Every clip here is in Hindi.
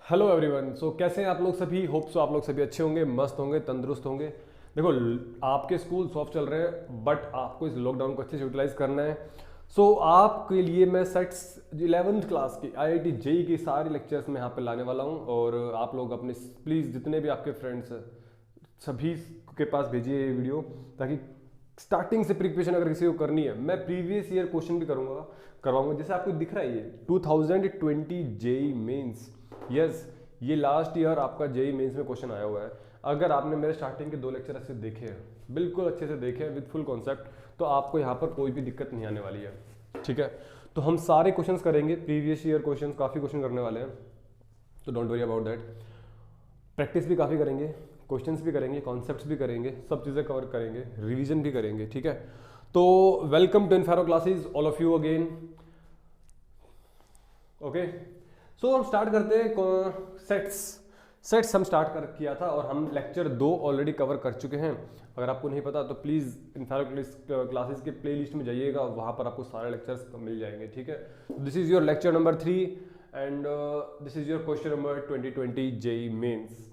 Hello everyone. सो कैसे हैं आप लोग सभी? होप सो आप लोग सभी अच्छे होंगे, मस्त होंगे, तंदुरुस्त होंगे। देखो, आपके स्कूल ऑफ चल रहे हैं बट आपको इस लॉकडाउन को अच्छे से यूटिलाइज करना है। सो आपके लिए मैं सेट्स 11th क्लास की आईआईटी जेई की सारी लेक्चर्स में यहाँ पे लाने वाला हूँ। और आप लोग अपने प्लीज़ जितने भी आपके फ्रेंड्स हैं सभी के पास भेजिए ये वीडियो, ताकि स्टार्टिंग से प्रिपरेशन अगर किसी को करनी है, मैं प्रीवियस ईयर क्वेश्चन भी करवाऊंगा। जैसे आपको दिख रहा है ये 2020 जेई मेंस। यस, ये लास्ट ईयर आपका जेई मेंस में क्वेश्चन आया हुआ है। अगर आपने मेरे स्टार्टिंग के 2 लेक्चर अच्छे देखे हैं, बिल्कुल अच्छे से देखे हैं विद फुल कॉन्सेप्ट, तो आपको यहाँ पर कोई भी दिक्कत नहीं आने वाली है। ठीक है, तो हम सारे क्वेश्चंस करेंगे, प्रीवियस ईयर क्वेश्चंस, काफ़ी क्वेश्चन करने वाले हैं, तो don't worry about that. Practice भी काफ़ी करेंगे, क्वेश्चंस भी करेंगे, कॉन्सेप्ट्स भी करेंगे, सब चीज़ें कवर करेंगे, रिवीजन भी करेंगे। ठीक है, तो welcome to Infero classes all of you again. Okay, so हम स्टार्ट करते हैं सेट्स हम स्टार्ट कर किया था और हम लेक्चर 2 ऑलरेडी कवर कर चुके हैं। अगर आपको नहीं पता तो प्लीज़ इनफेरो क्लासेस के प्ले लिस्ट में जाइएगा, वहाँ पर आपको सारे लेक्चर्स मिल जाएंगे। ठीक है, this is your lecture number 3 and this is your question number 2020 JEE mains.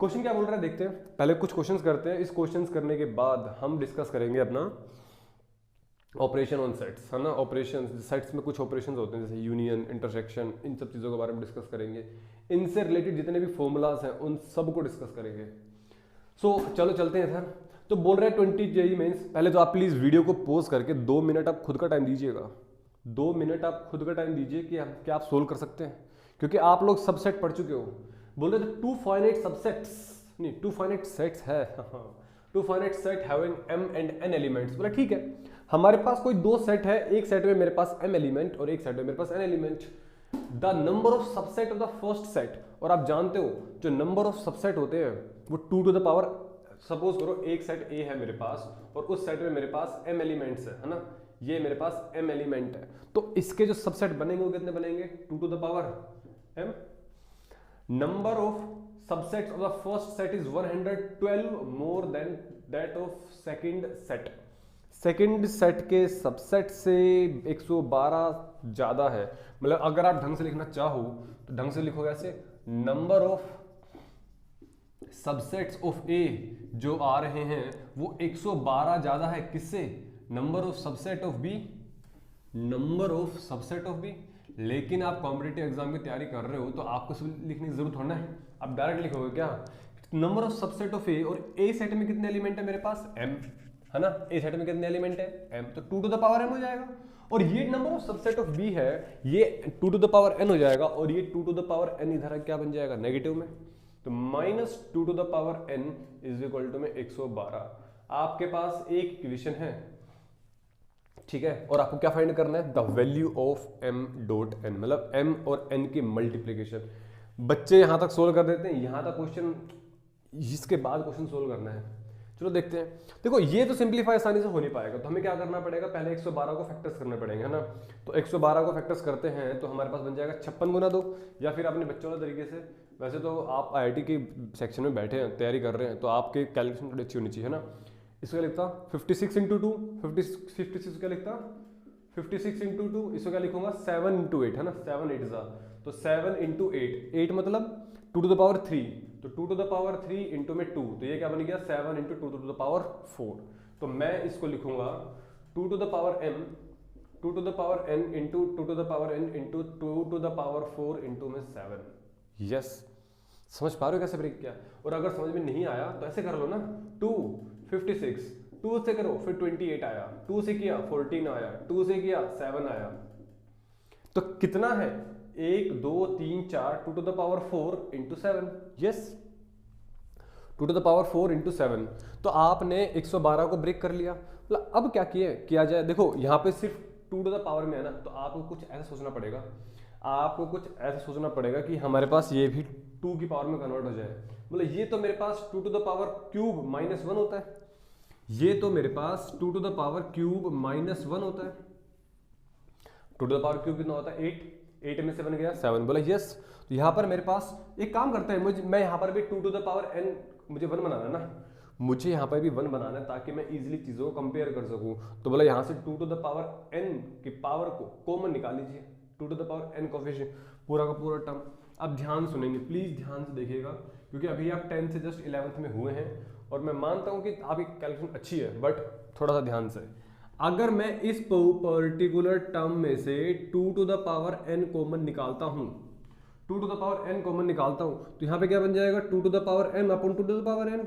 Question क्या बोल रहा है देखते हैं। पहले कुछ क्वेश्चंस करते हैं, इस क्वेश्चंस करने के बाद हम डिस्कस करेंगे अपना ऑपरेशन ऑन सेट्स, है ना। ऑपरेशन सेट्स में कुछ ऑपरेशंस होते हैं जैसे यूनियन, इंटरसेक्शन, इन सब चीज़ों के बारे में डिस्कस करेंगे। इनसे रिलेटेड जितने भी फॉर्मूलाज हैं उन सब को डिस्कस करेंगे। सो चलो चलते हैं सर। तो बोल रहे हैं 20 जेई मेंस। पहले तो आप प्लीज़ वीडियो को पॉज करके 2 मिनट आप खुद का टाइम दीजिएगा। 2 मिनट आप खुद का टाइम दीजिए कि क्या आप सोल्व कर सकते हैं, क्योंकि आप लोग सबसेट पढ़ चुके हो। बोल रहे थे 2 फाइनाइट सबसेट्स, नहीं 2 फाइनाइट सेट्स है। 2 finite set having m and n elements. बोला ठीक है, हमारे पास कोई 2 सेट है, एक सेट में मेरे पास m एलिमेंट और एक सेट में मेरे पास n element. The number of subset of the first set, और आप जानते हो जो नंबर ऑफ सबसेट होते हैं वो 2 टू द पावर, सपोज करो एक सेट A है मेरे पास और उस सेट में मेरे पास m एलिमेंट्स है ना। ये मेरे पास m एलिमेंट है, तो इसके जो सबसेट बनेंगे वो कितने बनेंगे? 2 to the power m। Number of subsets of the first set is 112 more than that of second set। Second set के सबसेट से 112 ज्यादा है। मतलब अगर आप ढंग से लिखना चाहो तो ढंग से लिखो ऐसे, number of subsets of A जो आ रहे हैं वो 112 ज्यादा है किससे? Number of subset of B, number of subset of B. लेकिन आप कॉम्पिटिटिव एग्जाम की तैयारी कर रहे हो तो आपको सब लिखने की जरूरत होना है, आप डायरेक्ट लिखोगे क्या? नंबर ऑफ सबसेट ऑफ ए, और ए सेट में कितने एलिमेंट है मेरे पास? m, है ना। ए सेट में कितने एलिमेंट है? m, तो 2 टू द पावर m हो जाएगा। और ये number of subset of b है, ये 2 टू द पावर n हो जाएगा, और ये 2 टू द पावर n इधर क्या बन जाएगा? नेगेटिव में। तो -2 to the power n is equal to में 112। आपके पास एक इक्वेशन है, ठीक है, और आपको क्या फाइंड करना है? The value of m dot n, मतलब m और n की मल्टीप्लीकेशन। बच्चे यहां तक सोल्व कर देते हैं, यहां तक क्वेश्चन, इसके बाद क्वेश्चन सोल्व करना है। चलो देखते हैं। देखो ये तो सिंपलीफाई आसानी से हो नहीं पाएगा, तो हमें क्या करना पड़ेगा? पहले 112 को फैक्टर्स करने पड़ेंगे, है ना। तो 112 को फैक्टर्स करते हैं तो हमारे पास बन जाएगा 56 गुना 2, या फिर अपने बच्चों वाले तरीके से। वैसे तो आप आईआईटी के सेक्शन में बैठे हैं, तैयारी कर रहे हैं, तो आपके कैलकुलेशन थोड़ी अच्छी होनी चाहिए, है ना। इसको क्या लिखता? 56 इंटू 2, 56 क्या लिखता? 56 इंटू 2, इसको क्या लिखूंगा? 7 इंटू 8, है ना। 7 8 जा, तो 7 इंटू 8, 8 मतलब 2 टू द पावर 3, तो 2 टू द पावर 3 इंटू में 2, तो ये क्या बन गया? 7 इंटू 2 टू द पावर 4। तो मैं इसको लिखूंगा 2 to the power m, 2 to the power n into 2 to the power n into 2 to the power 4 into में 7। यस, समझ पा रहे हो कैसे ब्रेक किया? और अगर समझ में नहीं आया तो ऐसे कर लो ना, 2 56, 2 से करो फिर 28 आया, 2 से किया 14 आया, 2 से किया 7 आया, तो कितना है? 1 2 3 4, 2 to the power 4 into 7। Yes, 2 to the power 4 into 7। तो आपने 112 को ब्रेक कर लिया। मतलब अब क्या किया जाए? देखो यहाँ पे सिर्फ 2 टू द पावर में है ना, तो आपको कुछ ऐसा सोचना पड़ेगा, आपको कुछ ऐसा सोचना पड़ेगा कि हमारे पास ये भी 2 की पावर में कन्वर्ट हो जाए। मतलब ये तो मेरे पास 2 टू द पावर क्यूब -1 होता है, ये तो मेरे पास 2 टू द पावर क्यूब -1 होता है। 2 टू द पावर क्यूब कितना होता है? 8, 8 में से बन गया 7। बोला यस। तो यहाँ पर मेरे पास एक काम करते हैं, मैं यहाँ पर भी 2 टू द पावर n, मुझे 1 बनाना है ना, मुझे यहाँ पर भी 1 बनाना है ताकि मैं इजीली चीज़ों को कंपेयर कर सकूँ। तो बोला यहाँ से 2 टू द पावर n की पावर को कॉमन निकाल लीजिए, 2 to the power n coefficient, पूरा का पूरा टर्म, अब ध्यान सुनेंगे, प्लीज ध्यान से देखिएगा, क्योंकि अभी आप 10th से जस्ट 11th में हुए हैं और मैं मानता हूं कि आपकी कैलकुलेशन अच्छी है, बट थोड़ा सा ध्यान से। अगर मैं इस पर्टिकुलर टर्म में से 2 to the power n common निकालता हूं, 2 to the power n common निकालता हूं, तो यहां पे क्या बन जाएगा 2 to the power m upon 2 to the power n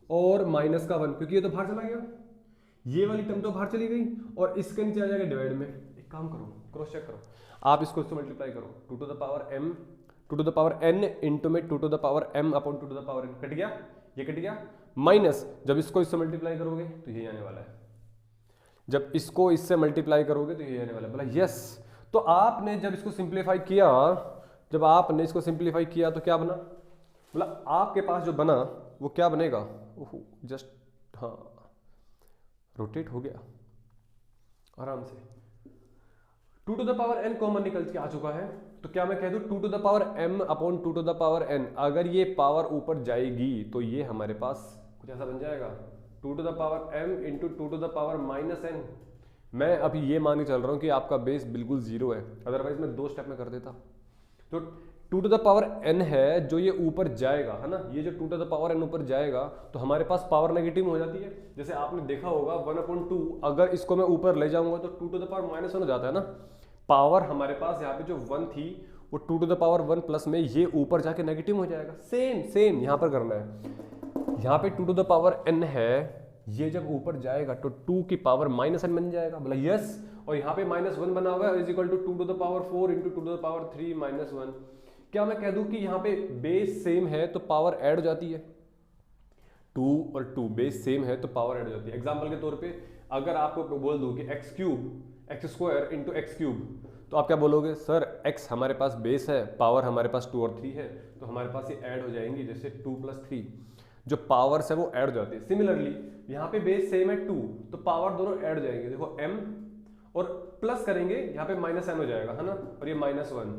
और माइनस का 1, क्योंकि ये तो बाहर चला गया, ये वाली टर्म तो बाहर चली गई और इसके नीचे आ जाएगा डिवाइड में। एक काम करो, क्रॉस चेक करो, आप इसको इससे मल्टीप्लाई करो, 2 to the power m 2 to the power n into में 2 to the power m upon 2 to the power n, cut गया, ये कट गया, माइनस जब इसको इससे मल्टीप्लाई करोगे तो ये आने वाला है, जब इसको इससे मल्टीप्लाई करोगे तो ये आने वाला है। बोला यस। तो आपने जब इसको सिंप्लीफाई किया, जब आपने इसको सिंप्लीफाई किया तो क्या बना, बोला आपके पास जो बना वो क्या बनेगा, जस्ट हाँ रोटेट हो गया आराम से, 2 to the power n common निकल के आ चुका है, तो क्या मैं कह दूं 2 to the power m upon 2 to the power n, अगर ये पावर ऊपर जाएगी तो ये हमारे पास कुछ ऐसा बन जाएगा 2 to the power m into 2 to the power minus n। मैं अभी ये मान के चल रहा हूं कि आपका बेस बिल्कुल जीरो है, अदरवाइज मैं 2 स्टेप में कर देता। तो 2 टू द पावर n है जो ये ऊपर जाएगा, है ना, ये जो 2 टू द पावर n ऊपर जाएगा तो हमारे पास पावर नेगेटिव हो जाती है। जैसे आपने देखा होगा 1/2, अगर इसको मैं ऊपर ले जाऊंगा तो 2 टू द पावर -1 हो जाता है ना, पावर हमारे पास यहाँ पे जो 1 थी वो 2 टू द पावर 1 प्लस में ये ऊपर जाके नेगेटिव हो जाएगा। सेम यहाँ पर करना है, यहाँ पे 2 टू द पावर n है, ये जब ऊपर जाएगा तो 2 की पावर -n बन जाएगा, बोला यस, और यहाँ पे -1 बना हुआ है is equal to 2 to the power 4 into 2 to the power 3 -1। क्या मैं कह दूं कि यहाँ पे बेस सेम है तो पावर ऐड हो जाती है, 2 और 2 बेस सेम है तो पावर ऐड हो जाती है। एग्जाम्पल के तौर पे अगर आपको बोल दूं कि x square into x cube, तो आप क्या बोलोगे, सर x हमारे पास बेस है, पावर हमारे पास 2 और 3 है, तो हमारे पास ये ऐड हो जाएंगी, जैसे 2 + 3 जो पावर्स है वो ऐड हो जाती है। सिमिलरली यहाँ पे बेस सेम है 2, तो पावर दोनों ऐड हो जाएंगे, देखो m और प्लस करेंगे यहाँ पे -n हो जाएगा, है ना, और ये -1।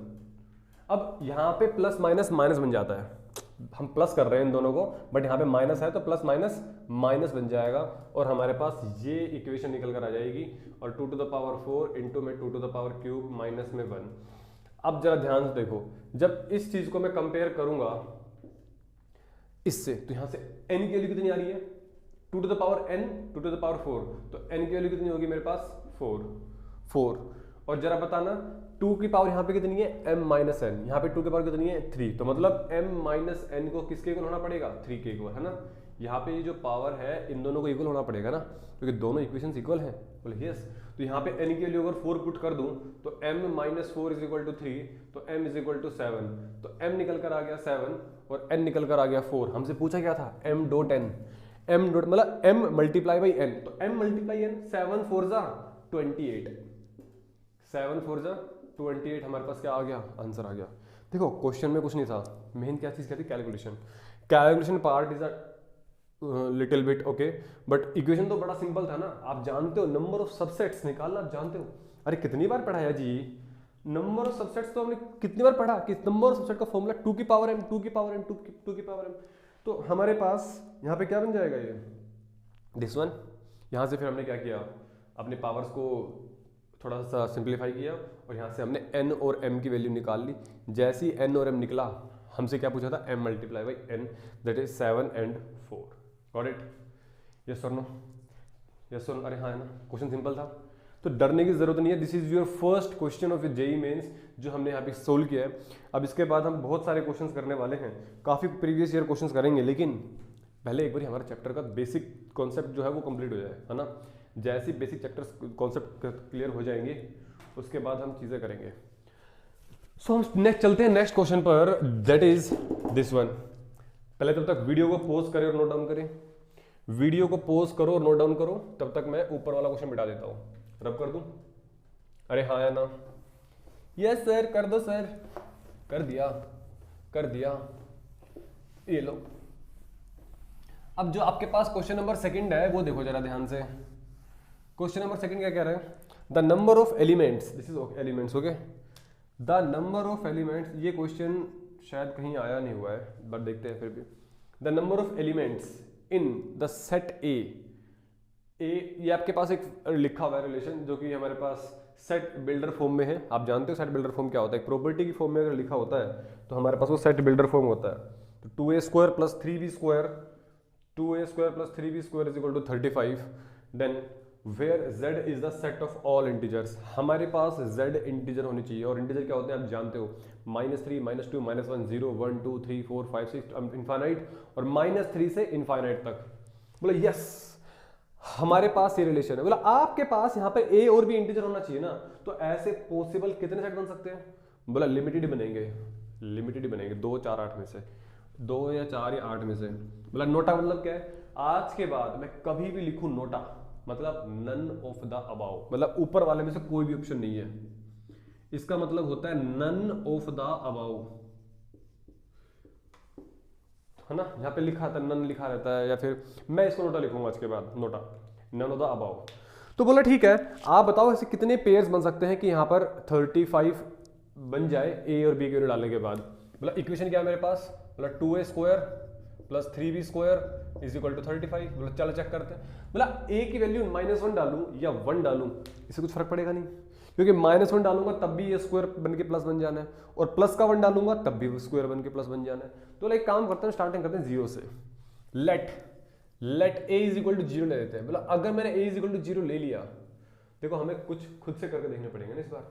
अब यहाँ पे प्लस माइनस माइनस बन जाता है, हम प्लस कर रहे हैं इन दोनों को, बट यहाँ पे माइनस है तो प्लस माइनस माइनस बन जाएगा और हमारे पास ये इक्वेशन निकल कर आ जाएगी, और 2 टू द पावर 4 इंटू में 2 to the power cube minus में 1। अब जरा ध्यान से देखो, जब इस चीज को मैं कंपेयर करूंगा इससे, तो यहाँ से n की वैल्यू कितनी आ रही है, 2 to the power n 2 to the power 4, तो n की वैल्यू कितनी होगी मेरे पास 4। और जरा बताना 2 की पावर यहाँ पे कितनी है m-n, यहाँ पे 2 की पावर कितनी है 3, तो मतलब m-n को किसके इक्वल होना पड़ेगा, 3 के इक्वल, है ना। यहाँ पे ये जो पावर है इन दोनों को इक्वल होना पड़ेगा ना, क्योंकि दोनों इक्वेशंस इक्वल हैं, बोले यस। तो यहाँ पे n की वैल्यू अगर 4 पुट कर दूं तो m-4 इज इक्वल टू 3, तो m इज इक्वल टू 7, तो m निकल कर आ गया 7 और n निकल कर आ गया 4। हमसे पूछा क्या था m dot n, m dot मतलब m मल्टीप्लाई बाई n, तो m मल्टीप्लाई n 7 4 जा 28, 7 4 जा 28, हमारे पास क्या आ गया, आंसर आ गया। देखो क्वेश्चन में कुछ नहीं था, मेन क्या चीज क्या थी, calculation part is a little bit okay, but equation तो बड़ा सिंपल था ना। आप जानते हो नंबर ऑफ सबसेट्स निकालना, आप जानते हो, अरे कितनी बार पढ़ाया जी, नंबर ऑफ सबसेट्स तो हमने कितनी बार पढ़ा कि नंबर ऑफ सबसेट का फॉर्मूला 2 की पावर m 2 की पावर m 2 की पावर m। तो हमारे पास यहाँ पे क्या बन जाएगा, ये दिस वन। यहाँ से फिर हमने क्या किया, अपने पावर्स को थोड़ा सा सिंप्लीफाई किया और यहाँ से हमने n और m की वैल्यू निकाल ली। जैसे ही n और m निकला, हमसे क्या पूछा था, m multiply by n, that is 7 and 4। Got it, yes और नो, यस और, अरे हाँ है ना, क्वेश्चन सिंपल था, तो डरने की जरूरत नहीं है। This is your first question of JEE mains जो हमने यहाँ पे सोल्व किया है। अब इसके बाद हम बहुत सारे क्वेश्चंस करने वाले हैं, काफ़ी प्रीवियस ईयर क्वेश्चंस करेंगे, लेकिन पहले एक बार हमारे चैप्टर का बेसिक कॉन्सेप्ट जो है वो कंप्लीट हो जाए, है ना। जैसे ही बेसिक चैप्टर्स कॉन्सेप्ट क्लियर हो जाएंगे उसके बाद हम चीज़ें करेंगे। सो हम नेक्स्ट चलते हैं नेक्स्ट क्वेश्चन पर, दैट इज दिस वन। पहले तब तक वीडियो को पॉज करें और नोट डाउन करें, वीडियो को पॉज करो और नोट डाउन करो, तब तक मैं ऊपर वाला क्वेश्चन मिटा देता हूँ। रब कर दूं, अरे हाँ है ना, यस सर कर दो सर, कर दिया, ये लो। अब जो आपके पास क्वेश्चन नंबर सेकंड है वो देखो जरा ध्यान से। क्वेश्चन नंबर सेकंड क्या कह रहा है, the number of elements, this is elements okay, the number of elements, ये क्वेश्चन शायद कहीं आया नहीं हुआ है बट देखते हैं फिर भी। The number of elements in the set ए ये आपके पास एक लिखा हुआ है रिलेशन जो कि हमारे पास सेट बिल्डर फॉर्म में है। आप जानते हो सेट बिल्डर फॉर्म क्या होता है, एक प्रॉपर्टी की फॉर्म में अगर लिखा होता है तो हमारे पास वो सेट बिल्डर फॉर्म होता है। तो 2a² + 3b², 2a² + 3b² is equal to 35। Then where z is the set of all integers, हमारे पास z इंटीजर होनी चाहिए। और इंटीजर क्या होते हैं आप जानते हो, -3, -2, -1, 0, 1, 2, 3, 4, 5, 6 इनफाइनाइट, और -3 से इनफाइनाइट तक। बोले यस हमारे पास ये रिलेशन है। बोला आपके पास यहाँ पे a और b इंटीजर होना चाहिए ना, तो ऐसे पॉसिबल कितने सेट बन सकते हैं? बोला लिमिटेड बनेंगे, लिमिटेड बनेंगे 2, 4, 8 में से, 2 या 4 या 8 में से। बोला नोटा मतलब क्या है, आज के बाद मैं कभी भी लिखूं नोटा मतलब नन ऑफ द अबाव, मतलब ऊपर वाले में से कोई भी ऑप्शन नहीं है, इसका मतलब होता है नन ऑफ द अबाव, है ना। यहाँ पे लिखा था नन लिखा रहता है, या फिर मैं इसको नोटा लिखूंगा आज के बाद, NOTA none of the above. तो बोला ठीक है, आप बताओ ऐसे कितने पेयर्स बन सकते हैं कि यहाँ पर 35 बन जाए ए और बी के वैल्यू डालने के बाद। बोला इक्वेशन क्या है मेरे पास, बोला 2a² + 3b² is equal to 35। बोला चलो चेक करते हैं। बोला a की वैल्यू -1 डालूं या 1 डालूं, इससे कुछ फर्क पड़ेगा नहीं, क्योंकि -1 डालूंगा तब भी ये स्क्वायर बन के प्लस बन जाना है, और प्लस का 1 डालूंगा तब भी स्क्वायर बन के प्लस बन जाना है। तो एक काम करते हैं, स्टार्टिंग करते हैं 0 से। Let a is equal to 0 ले लेते हैं। बोला अगर मैंने a इज इक्वल टू 0 ले लिया, देखो हमें कुछ खुद से करके देखने पड़ेंगे ना इस बार।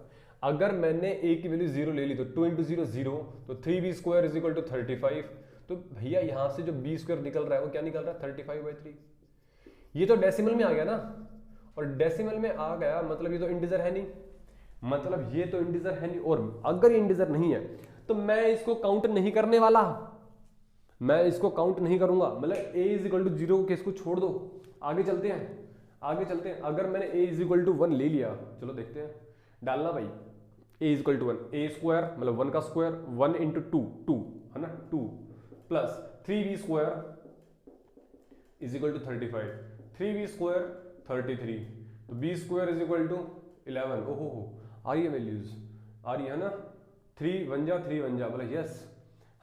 अगर मैंने a की वैल्यू 0 ले ली तो 2 × 0 0, तो 3b² इज इक्वल टू 35। तो भैया यहां से जो b² निकल रहा है वो क्या निकल रहा है, 35/3। ये तो डेसिमल में आ गया ना, और डेसिमल में आ गया मतलब ये तो इंटीजर है नहीं, मतलब ये तो इंटीजर है नहीं। और अगर ये इंटीजर नहीं है तो मैं इसको काउंट नहीं करने वाला, मैं इसको काउंट नहीं करूंगा। मतलब a is equal to 0 case को छोड़ दो, आगे चलते हैं, आगे चलते हैं। अगर मैंने a इज इक्वल टू 1 ले लिया, चलो देखते हैं, डालना भाई a is equal to 1, a² मतलब 1 का स्क्वायर, 1 × 2 2 है ना, 2 plus 3b² is equal to 35, 3b² 33, तो b² इज इक्वल टू 11। ओहो हो, आ रही है वैल्यूज, आ रही है ना, 3 1 जा 3 1 जा। बोला यस,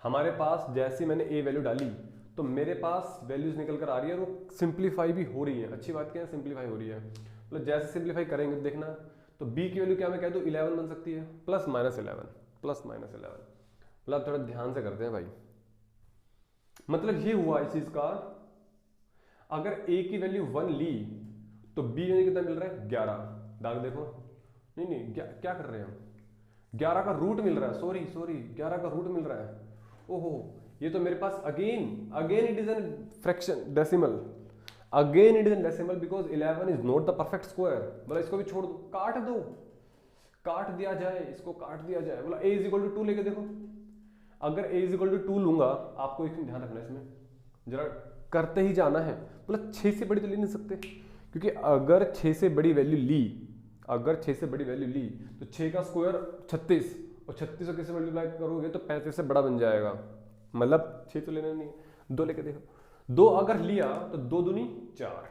हमारे पास जैसे मैंने a वैल्यू डाली तो मेरे पास वैल्यूज निकल कर आ रही है, और वो सिंप्लीफाई भी हो रही है। अच्छी बात क्या है, सिंप्लीफाई हो रही है। मतलब जैसे सिंप्लीफाई करेंगे तो देखना, तो b की वैल्यू क्या मैं कह दूं 11 बन सकती है, +-11 +-11। मतलब थोड़ा ध्यान से करते हैं भाई। मतलब ये हुआ इस चीज का, अगर a की वैल्यू 1 ली तो b में कितना मिल रहा है 11। दाग देखो, नहीं क्या कर रहे हैं हम, 11 का रूट मिल रहा है, सॉरी 11 का रूट मिल रहा है। ओहो, ये तो मेरे पास again it is an fraction decimal, again it is an decimal because 11 is not the perfect square. बोला इसको भी छोड़ दो, काट दिया जाए, इसको काट दिया जाए। बोला a इज इक्वल टू 2 लेके देखो, अगर a इज इक्वल टू 2 लूंगा, आपको एक ध्यान रखना है इसमें, जरा करते ही जाना है। बोला 6 से बड़ी तो ले नहीं सकते, क्योंकि अगर 6 से बड़ी वैल्यू ली, अगर 6 से बड़ी वैल्यू ली तो 6 का स्क्वायर 36, और 36 को किससे मल्टीप्लाई करोगे तो 35 से बड़ा बन जाएगा। मतलब 6 तो लेना नहीं है, 2 लेके देखो, 2 अगर लिया तो 2 दूनी 4,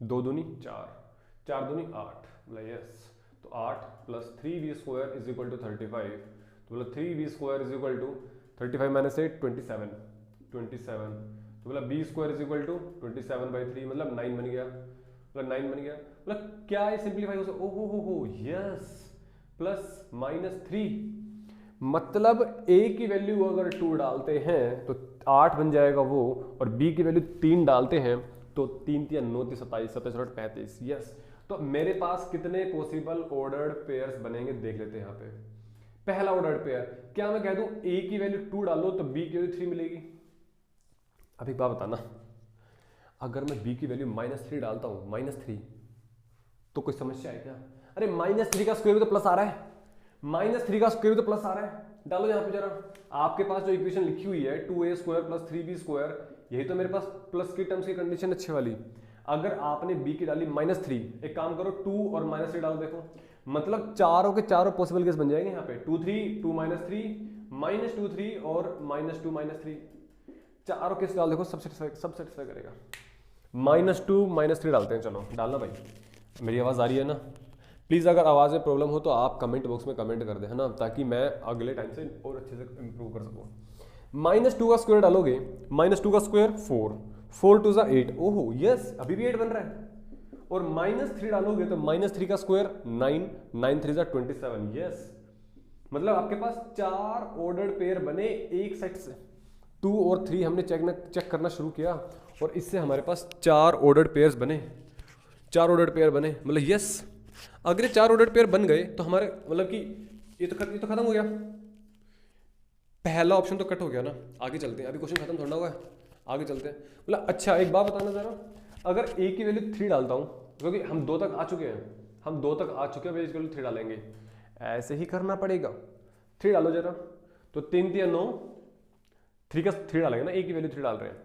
2 दूनी 4, 4 दूनी 8। बोला यस, तो 8 + 3b² इज इक्वल टू 35। तो बोला 3b² इज इक्वल टू 35 - 8 27, तो बोला b² इज इक्वल टू 27/3, मतलब 9 बन गया। मतलब 9 बन गया। मतलब क्या है सिंप्लीफाई हो, ओहो हो यस, +-3, मतलब a की वैल्यू अगर 2 डालते हैं तो 8 बन जाएगा वो, और b की वैल्यू 3 डालते हैं तो 3 × 9 = 27, 27 × 35। यस, तो मेरे पास कितने पॉसिबल ऑर्डर्ड पेयर्स बनेंगे देख लेते हैं यहाँ पे। पहला ऑर्डर्ड पेयर, क्या मैं कह दूं a की वैल्यू 2 डालो तो b की वैल्यू 3 मिलेगी। अब एक बात बताना, अगर मैं b की वैल्यू -3 डालता हूं, -3, तो कोई समस्या है क्या? अरे -3 का स्क्वायर भी तो प्लस आ रहा है, -3 का स्क्वायर भी तो प्लस आ रहा है। डालो यहाँ पे जरा, आपके पास जो इक्वेशन लिखी हुई है 2a² + 3b², यही तो मेरे पास प्लस की टर्म्स की कंडीशन अच्छे वाली। अगर आपने b की डाली -3, एक काम करो 2 और -3 डालो, देखो मतलब चारों के चारों पॉसिबल केस बन जाएंगे यहाँ पे, 2 3 2 -3 -2 3 और -2 -3, चारों केस डाल देखो, सब सेटिस्फाई करेगा। -2 -3 डालते हैं, चलो डालना भाई। मेरी आवाज़ आ रही है ना? प्लीज़ अगर आवाज़ में प्रॉब्लम हो तो आप कमेंट बॉक्स में कमेंट कर दें, है ना, ताकि मैं अगले टाइम से और अच्छे से इम्प्रूव कर सकूँ। -2 का स्क्वायर डालोगे, -2 का स्क्वायर 4, 4 2 = 8। ओहो यस, अभी भी 8 बन रहा है। और -3 डालोगे तो -3 का स्क्वायर 9, 9 3 27। यस, मतलब आपके पास 4 ऑर्डर्ड पेयर बने एक सेट से। 2 और 3 हमने चेक करना शुरू किया और इससे हमारे पास 4 ऑर्डर्ड पेयर्स बने, 4 ऑर्डर्ड पेयर बने। मतलब यस, अगर ये 4 ऑर्डर्ड पेयर बन गए तो हमारे मतलब कि ये तो खत्म हो गया, पहला ऑप्शन तो कट हो गया ना। आगे चलते हैं, अभी क्वेश्चन खत्म थोड़ा हुआ है, आगे चलते हैं। मतलब अच्छा एक बात बताना जरा, अगर a की वैल्यू 3 डालता हूँ, क्योंकि हम 2 तक आ चुके हैं, हम 2 तक आ चुके हैं, इसकी वैल्यू 3 डालेंगे, ऐसे ही करना पड़ेगा। 3 डालो जरा, तो 3 3 9, 3 का 3 डालेंगे ना, a की वैल्यू 3 डाल रहे हैं,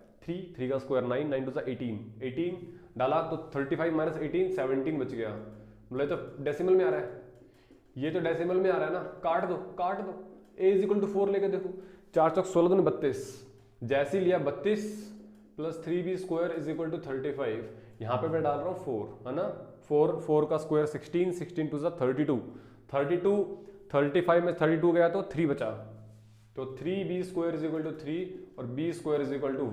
3 का स्क्वायर 9, 9 2 18, 18 डाला तो 35 - 18 17 बच गया। मतलब तो डेसिमल में आ रहा है, ये तो डेसिमल में आ रहा है ना, काट दो काट दो। a = 4 लेके देखो, 4 चौक 16 दूनी 32, जैसे लिया 32 + 3b² = 35। यहाँ पे मैं डाल रहा हूँ 4, है ना, 4 का स्क्वायर 16, 16 2 32, 32 35 में 32 गया तो 3 बचा, तो 3b² = 3 और b² =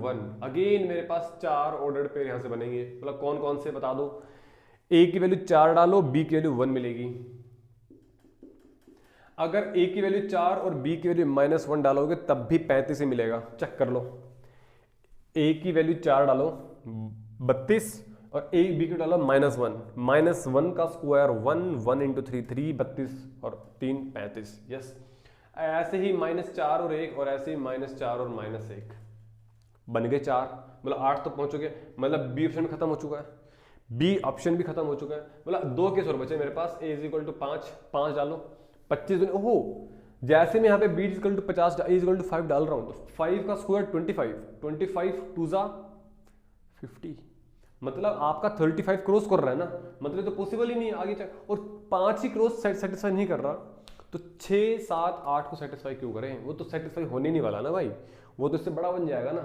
1। अगेन मेरे पास 4 ऑर्डर्ड पेयर यहाँ से बनेंगे। मतलब कौन कौन से बता दो, a की वैल्यू 4 डालो, b की वैल्यू 1 मिलेगी। अगर a की वैल्यू 4 और b की वैल्यू -1 डालोगे तब भी 35 ही मिलेगा, चेक कर लो। a की वैल्यू 4 डालो 32 और a b की डालो -1, -1 का स्क्वायर 1, 1 × 3 3 32 और 3 35। यस, ऐसे ही -4 और 1 और ऐसे ही -4 और -1 बन गए 4, मतलब 8 तक पहुंच चुके। मतलब बी ऑप्शन खत्म हो चुका है, बी ऑप्शन भी खत्म हो चुका है। मतलब 2 केस और बचे मेरे पास, a = 5, 5 डालो, 25 ओहो, जैसे मैं यहाँ पे b = 50, a = 5 डाल रहा हूँ तो 5 का स्क्वायर 25, 25 2 50, मतलब आपका 35 क्रॉस कर रहा है ना, मतलब तो पॉसिबल ही नहीं है आगे चेक। और 5 ही क्रॉस सेटिस्फाई नहीं कर रहा तो 6 7 8 को सेटिस्फाई क्यों करें, वो तो सेटिस्फाई होने नहीं वाला ना भाई, वो तो इससे बड़ा बन जाएगा ना।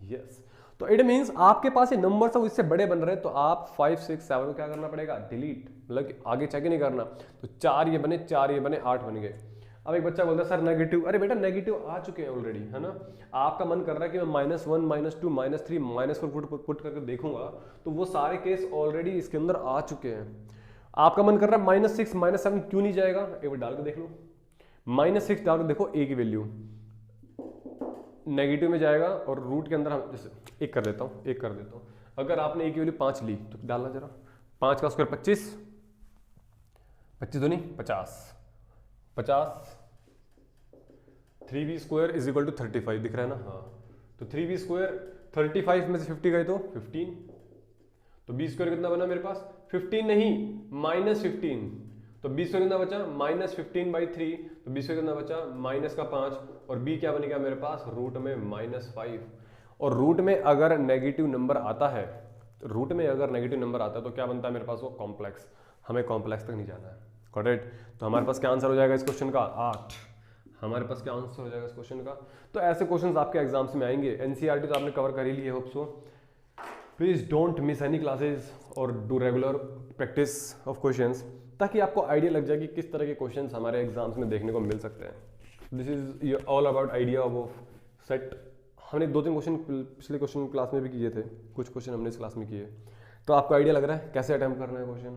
यस, तो इट मीन्स आपके पास ये नंबर सब इससे बड़े बन रहे हैं तो आप 5 6 7 को क्या करना पड़ेगा, डिलीट, मतलब कि आगे चेक ही नहीं करना। तो 4 ये बने, 4 ये बने, 8 बन गए। अब एक बच्चा बोलता है सर नेगेटिव, अरे बेटा नेगेटिव आ चुके हैं ऑलरेडी, है ना। आपका मन कर रहा है कि मैं -1 -2 -3 -4 पुट करके देखूंगा, तो वो सारे केस ऑलरेडी इसके अंदर आ चुके हैं। आपका मन कर रहा है -6 -7 क्यों नहीं जाएगा, एक बार डाल के देख लो। -6 डाल के देखो, a की वैल्यू नेगेटिव में जाएगा और रूट के अंदर हम जैसे एक कर देता हूँ, अगर आपने a की वैल्यू 5 ली तो डालना जरा, 5 का स्क्वायर 25, 25 दूनी 50, 50 3b² = 35 दिख रहा है ना, हाँ, तो 3b² 35 में से 50 गए तो 15, तो b² कितना बना मेरे पास, 15 नहीं -15, तो b² कितना बचा -15/3, तो b² कितना बचा -5, और b क्या बनेगा मेरे पास, रूट में -5। और रूट में अगर नेगेटिव नंबर आता है, तो क्या बनता है मेरे पास, वो कॉम्प्लेक्स। हमें कॉम्प्लेक्स तक नहीं जाना है, करेक्ट। तो हमारे पास क्या आंसर हो जाएगा इस क्वेश्चन का, 8। हमारे पास क्या आंसर हो जाएगा इस क्वेश्चन का। तो ऐसे क्वेश्चंस आपके एग्जाम्स में आएंगे। एनसीईआरटी तो आपने कवर कर ही ली है, hope so. Please don't miss any classes और do regular practice of questions, ताकि आपको आइडिया लग जाए कि किस तरह के क्वेश्चंस हमारे एग्जाम्स में देखने को मिल सकते हैं। This is all about idea of set. हमने 2-3 क्वेश्चन पिछले क्वेश्चन क्लास में भी किए थे, कुछ क्वेश्चन हमने इस क्लास में किए, तो आपको आइडिया लग रहा है कैसे अटेम्प्ट करना है question.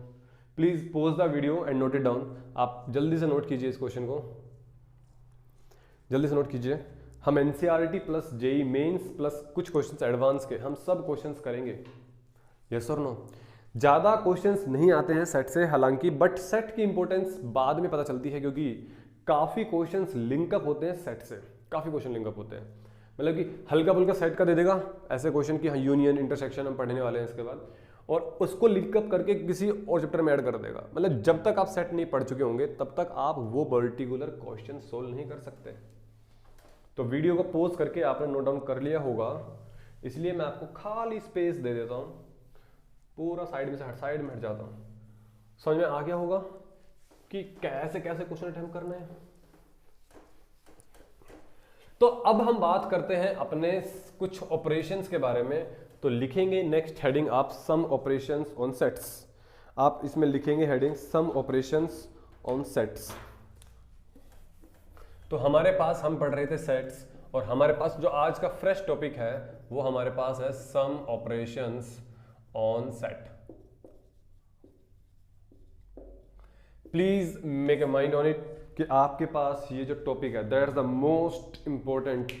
Please pause the video and note it down. आप जल्दी से नोट कीजिए इस क्वेश्चन को, जल्दी से नोट कीजिए। हम NCERT plus JEE mains plus कुछ क्वेश्चंस एडवांस के, हम सब क्वेश्चंस करेंगे, यस और नो। ज़्यादा क्वेश्चंस नहीं आते हैं सेट से हालांकि, बट सेट की इंपॉर्टेंस बाद में पता चलती है, क्योंकि काफ़ी क्वेश्चंस लिंकअप होते हैं सेट से, काफ़ी क्वेश्चन लिंकअप होते हैं। मतलब कि हल्का फुल्का सेट का दे देगा ऐसे क्वेश्चन की, हाँ यूनियन इंटरसेक्शन हम पढ़ने वाले हैं इसके बाद, और उसको लिंकअप करके किसी और चैप्टर में ऐड कर देगा। मतलब जब तक आप सेट नहीं पढ़ चुके होंगे तब तक आप वो पर्टिकुलर क्वेश्चन सोल्व नहीं कर सकते। तो वीडियो को पॉज करके आपने नोट डाउन कर लिया होगा, इसलिए मैं आपको खाली स्पेस दे देता हूँ, पूरा साइड में हट जाता हूँ। समझ में आ गया होगा कि कैसे कैसे क्वेश्चन अटेम्प्ट करने हैं। तो अब हम बात करते हैं अपने कुछ ऑपरेशंस के बारे में। तो लिखेंगे नेक्स्ट हेडिंग आप सम ऑपरेशंस ऑन सेट्स। आप इसमें लिखेंगे heading some operations on sets. तो हमारे पास हम पढ़ रहे थे सेट्स, और हमारे पास जो आज का फ्रेश टॉपिक है वो हमारे पास है some operations on set. Please make a mind on it कि आपके पास ये जो टॉपिक है that is the most important,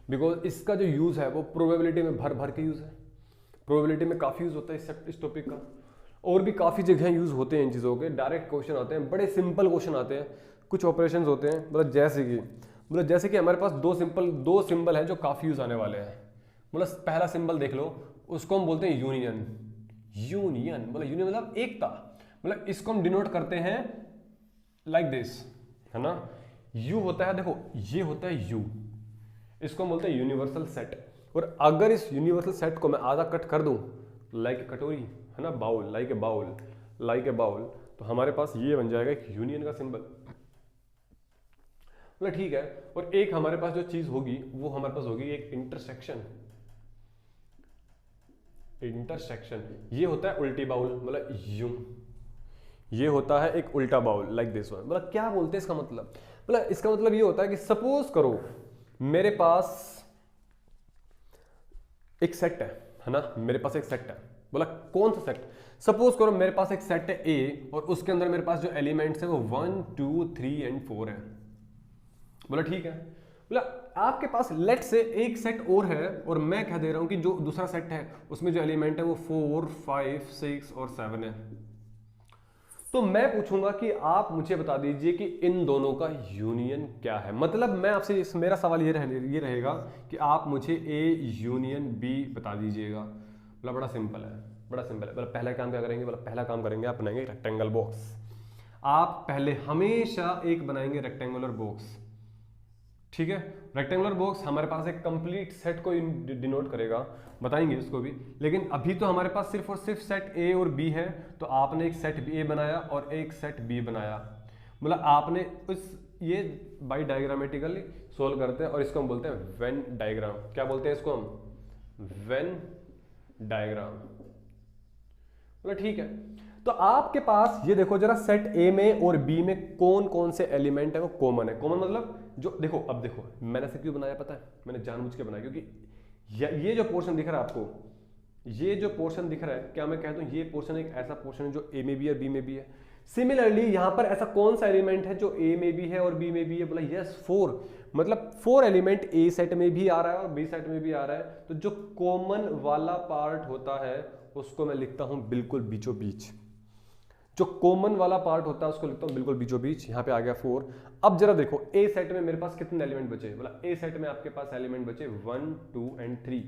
because इसका जो यूज है वो प्रोबेबिलिटी में भर भर के यूज है। प्रोबेबिलिटी में काफी यूज होता है इस टॉपिक का, और भी काफी जगह यूज होते हैं इन चीजों के। डायरेक्ट क्वेश्चन आते हैं, बड़े सिंपल क्वेश्चन आते हैं, कुछ ऑपरेशंस होते हैं, मतलब जैसे कि हमारे पास दो सिंबल हैं जो काफी यूज आने वाले हैं। मतलब पहला सिंबल देख लो, उसको हम बोलते हैं यूनियन। मतलब एकता, मतलब इसको हम डिनोट करते हैं लाइक दिस, है ना। यू होता है, देखो ये होता है यू, इसको हम बोलते हैं यूनिवर्सल सेट। और अगर इस यूनिवर्सल सेट को मैं आधा कट कर दूं लाइक कटोरी, है ना, बाउल, लाइक ए बाउल, तो हमारे पास ये बन जाएगा एक यूनियन का सिंबल। मतलब ठीक है। और एक हमारे पास जो चीज होगी वो हमारे पास होगी एक इंटरसेक्शन। ये होता है उल्टी बाउल, मतलब यूं। ये होता है एक उल्टा बाउल लाइक दिस वन। मतलब क्या बोलते हैं इसका मतलब इसका मतलब ये होता है कि सपोज करो मेरे पास एक सेट है ना, मेरे पास एक सेट है। बोला कौन सा सेट? सपोज करो मेरे पास एक सेट है ए, और उसके अंदर मेरे पास जो एलिमेंट्स है वो 1 2 3 एंड 4 है। बोला ठीक है। बोला आपके पास लेट से एक सेट और है, और मैं कह दे रहा हूं कि जो दूसरा सेट है उसमें जो एलिमेंट है वो 4 5 6 और 7 है। तो मैं पूछूंगा कि आप मुझे बता दीजिए कि इन दोनों का यूनियन क्या है। मतलब मैं आपसे, मेरा सवाल ये रहेगा कि आप मुझे ए यूनियन बी बता दीजिएगा। मतलब बड़ा सिंपल है। मतलब पहला काम क्या करेंगे? पहला काम करेंगे, आप बनाएंगे रेक्टेंगल बॉक्स। आप पहले हमेशा एक बनाएंगे रेक्टेंगुलर बॉक्स, ठीक है। रेक्टेंगुलर बॉक्स हमारे पास एक कंप्लीट सेट को डिनोट करेगा, बताएंगे इसको भी। लेकिन अभी तो हमारे पास सिर्फ और सिर्फ सेट ए और बी है, तो आपने एक सेट ए बनाया और एक सेट बी बनाया। मतलब आपने ये बाई डायग्रामेटिकली सोल्व करते हैं, और इसको हम बोलते हैं वेन डायग्राम। क्या बोलते हैं इसको हम? Venn diagram. मतलब ठीक है। तो आपके पास ये देखो जरा, सेट ए में और बी में कौन कौन से एलिमेंट है वो कॉमन है। कॉमन मतलब जो, देखो अब देखो मैंने ऐसे क्यों बनाया पता है? मैंने जानबूझ के बनाया, क्योंकि ये जो पोर्शन दिख रहा है आपको, ये जो पोर्शन दिख रहा है, क्या मैं कह दूं ये पोर्शन एक ऐसा पोर्शन है जो ए में भी है, बी में भी है। सिमिलरली यहां पर ऐसा कौन सा एलिमेंट है जो ए में भी है और बी में भी है? बोला यस 4। मतलब 4 एलिमेंट ए सेट में भी आ रहा है और बी सेट में भी आ रहा है। तो जो कॉमन वाला पार्ट होता है उसको मैं लिखता हूं बिल्कुल बीचों बीच। जो कॉमन वाला पार्ट होता है उसको लिखता हूं बिल्कुल बीचों बीच। यहां पे आ गया 4। अब जरा देखो ए सेट में मेरे पास कितने एलिमेंट बचे? बोला ए सेट में आपके पास एलिमेंट बचे 1 2 एंड 3।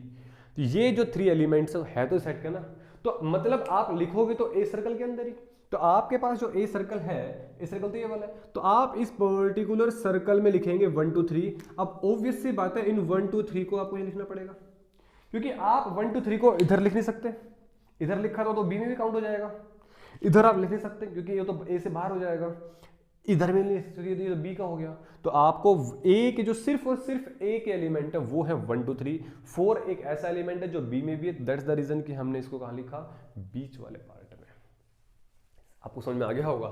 तो ये जो 3 एलिमेंट्स है तो सेट का ना, तो मतलब आप लिखोगे तो ए सर्कल के अंदर ही। तो आपके पास जो ए सर्कल है, ए सर्कल तो ये वाला है, तो आप इस पर्टिकुलर सर्कल में लिखेंगे 1 2 3। अब ऑब्वियस सी बात है इन 1 2 3 को आपको ये लिखना पड़ेगा, क्योंकि आप 1 2 3 को इधर लिख नहीं सकते। इधर लिखा तो बी में भी काउंट हो जाएगा, इधर आप लिख नहीं सकते क्योंकि ये तो ए से बाहर हो जाएगा, इधर में नहीं क्योंकि ये तो बी का हो गया। तो आपको ए के जो सिर्फ और सिर्फ ए के एलिमेंट है वो है 1 2 3। 4 एक ऐसा एलिमेंट है जो बी में भी है, दैट्स द रीजन कि हमने इसको कहां लिखा? बीच वाले पार्ट में। आपको समझ में आ गया होगा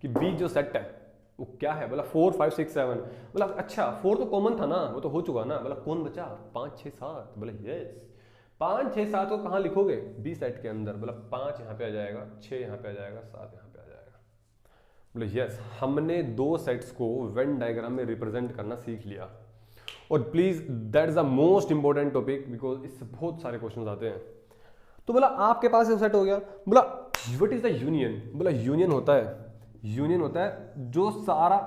कि बीच जो सेट है वो क्या है? बोला 4 5 6 7। बोला अच्छा 4 तो कॉमन था ना, वो तो हो चुका ना। बोला कौन बचा? 5 6 7। बोला यस 5 6 7 को कहां लिखोगे? बी सेट के अंदर। बोला 5 यहां पे आ जाएगा, 6 यहां पे आ जाएगा, 7 यहां पे आ जाएगा। बोले यस हमने 2 सेट्स को वेन डायग्राम में रिप्रेजेंट करना सीख लिया। और please that is the most important topic, because इससे बहुत सारे क्वेश्चन आते हैं। तो बोला आपके पास ये सेट हो गया। बोला व्हाट इज द यूनियन? बोला यूनियन होता है जो सारा,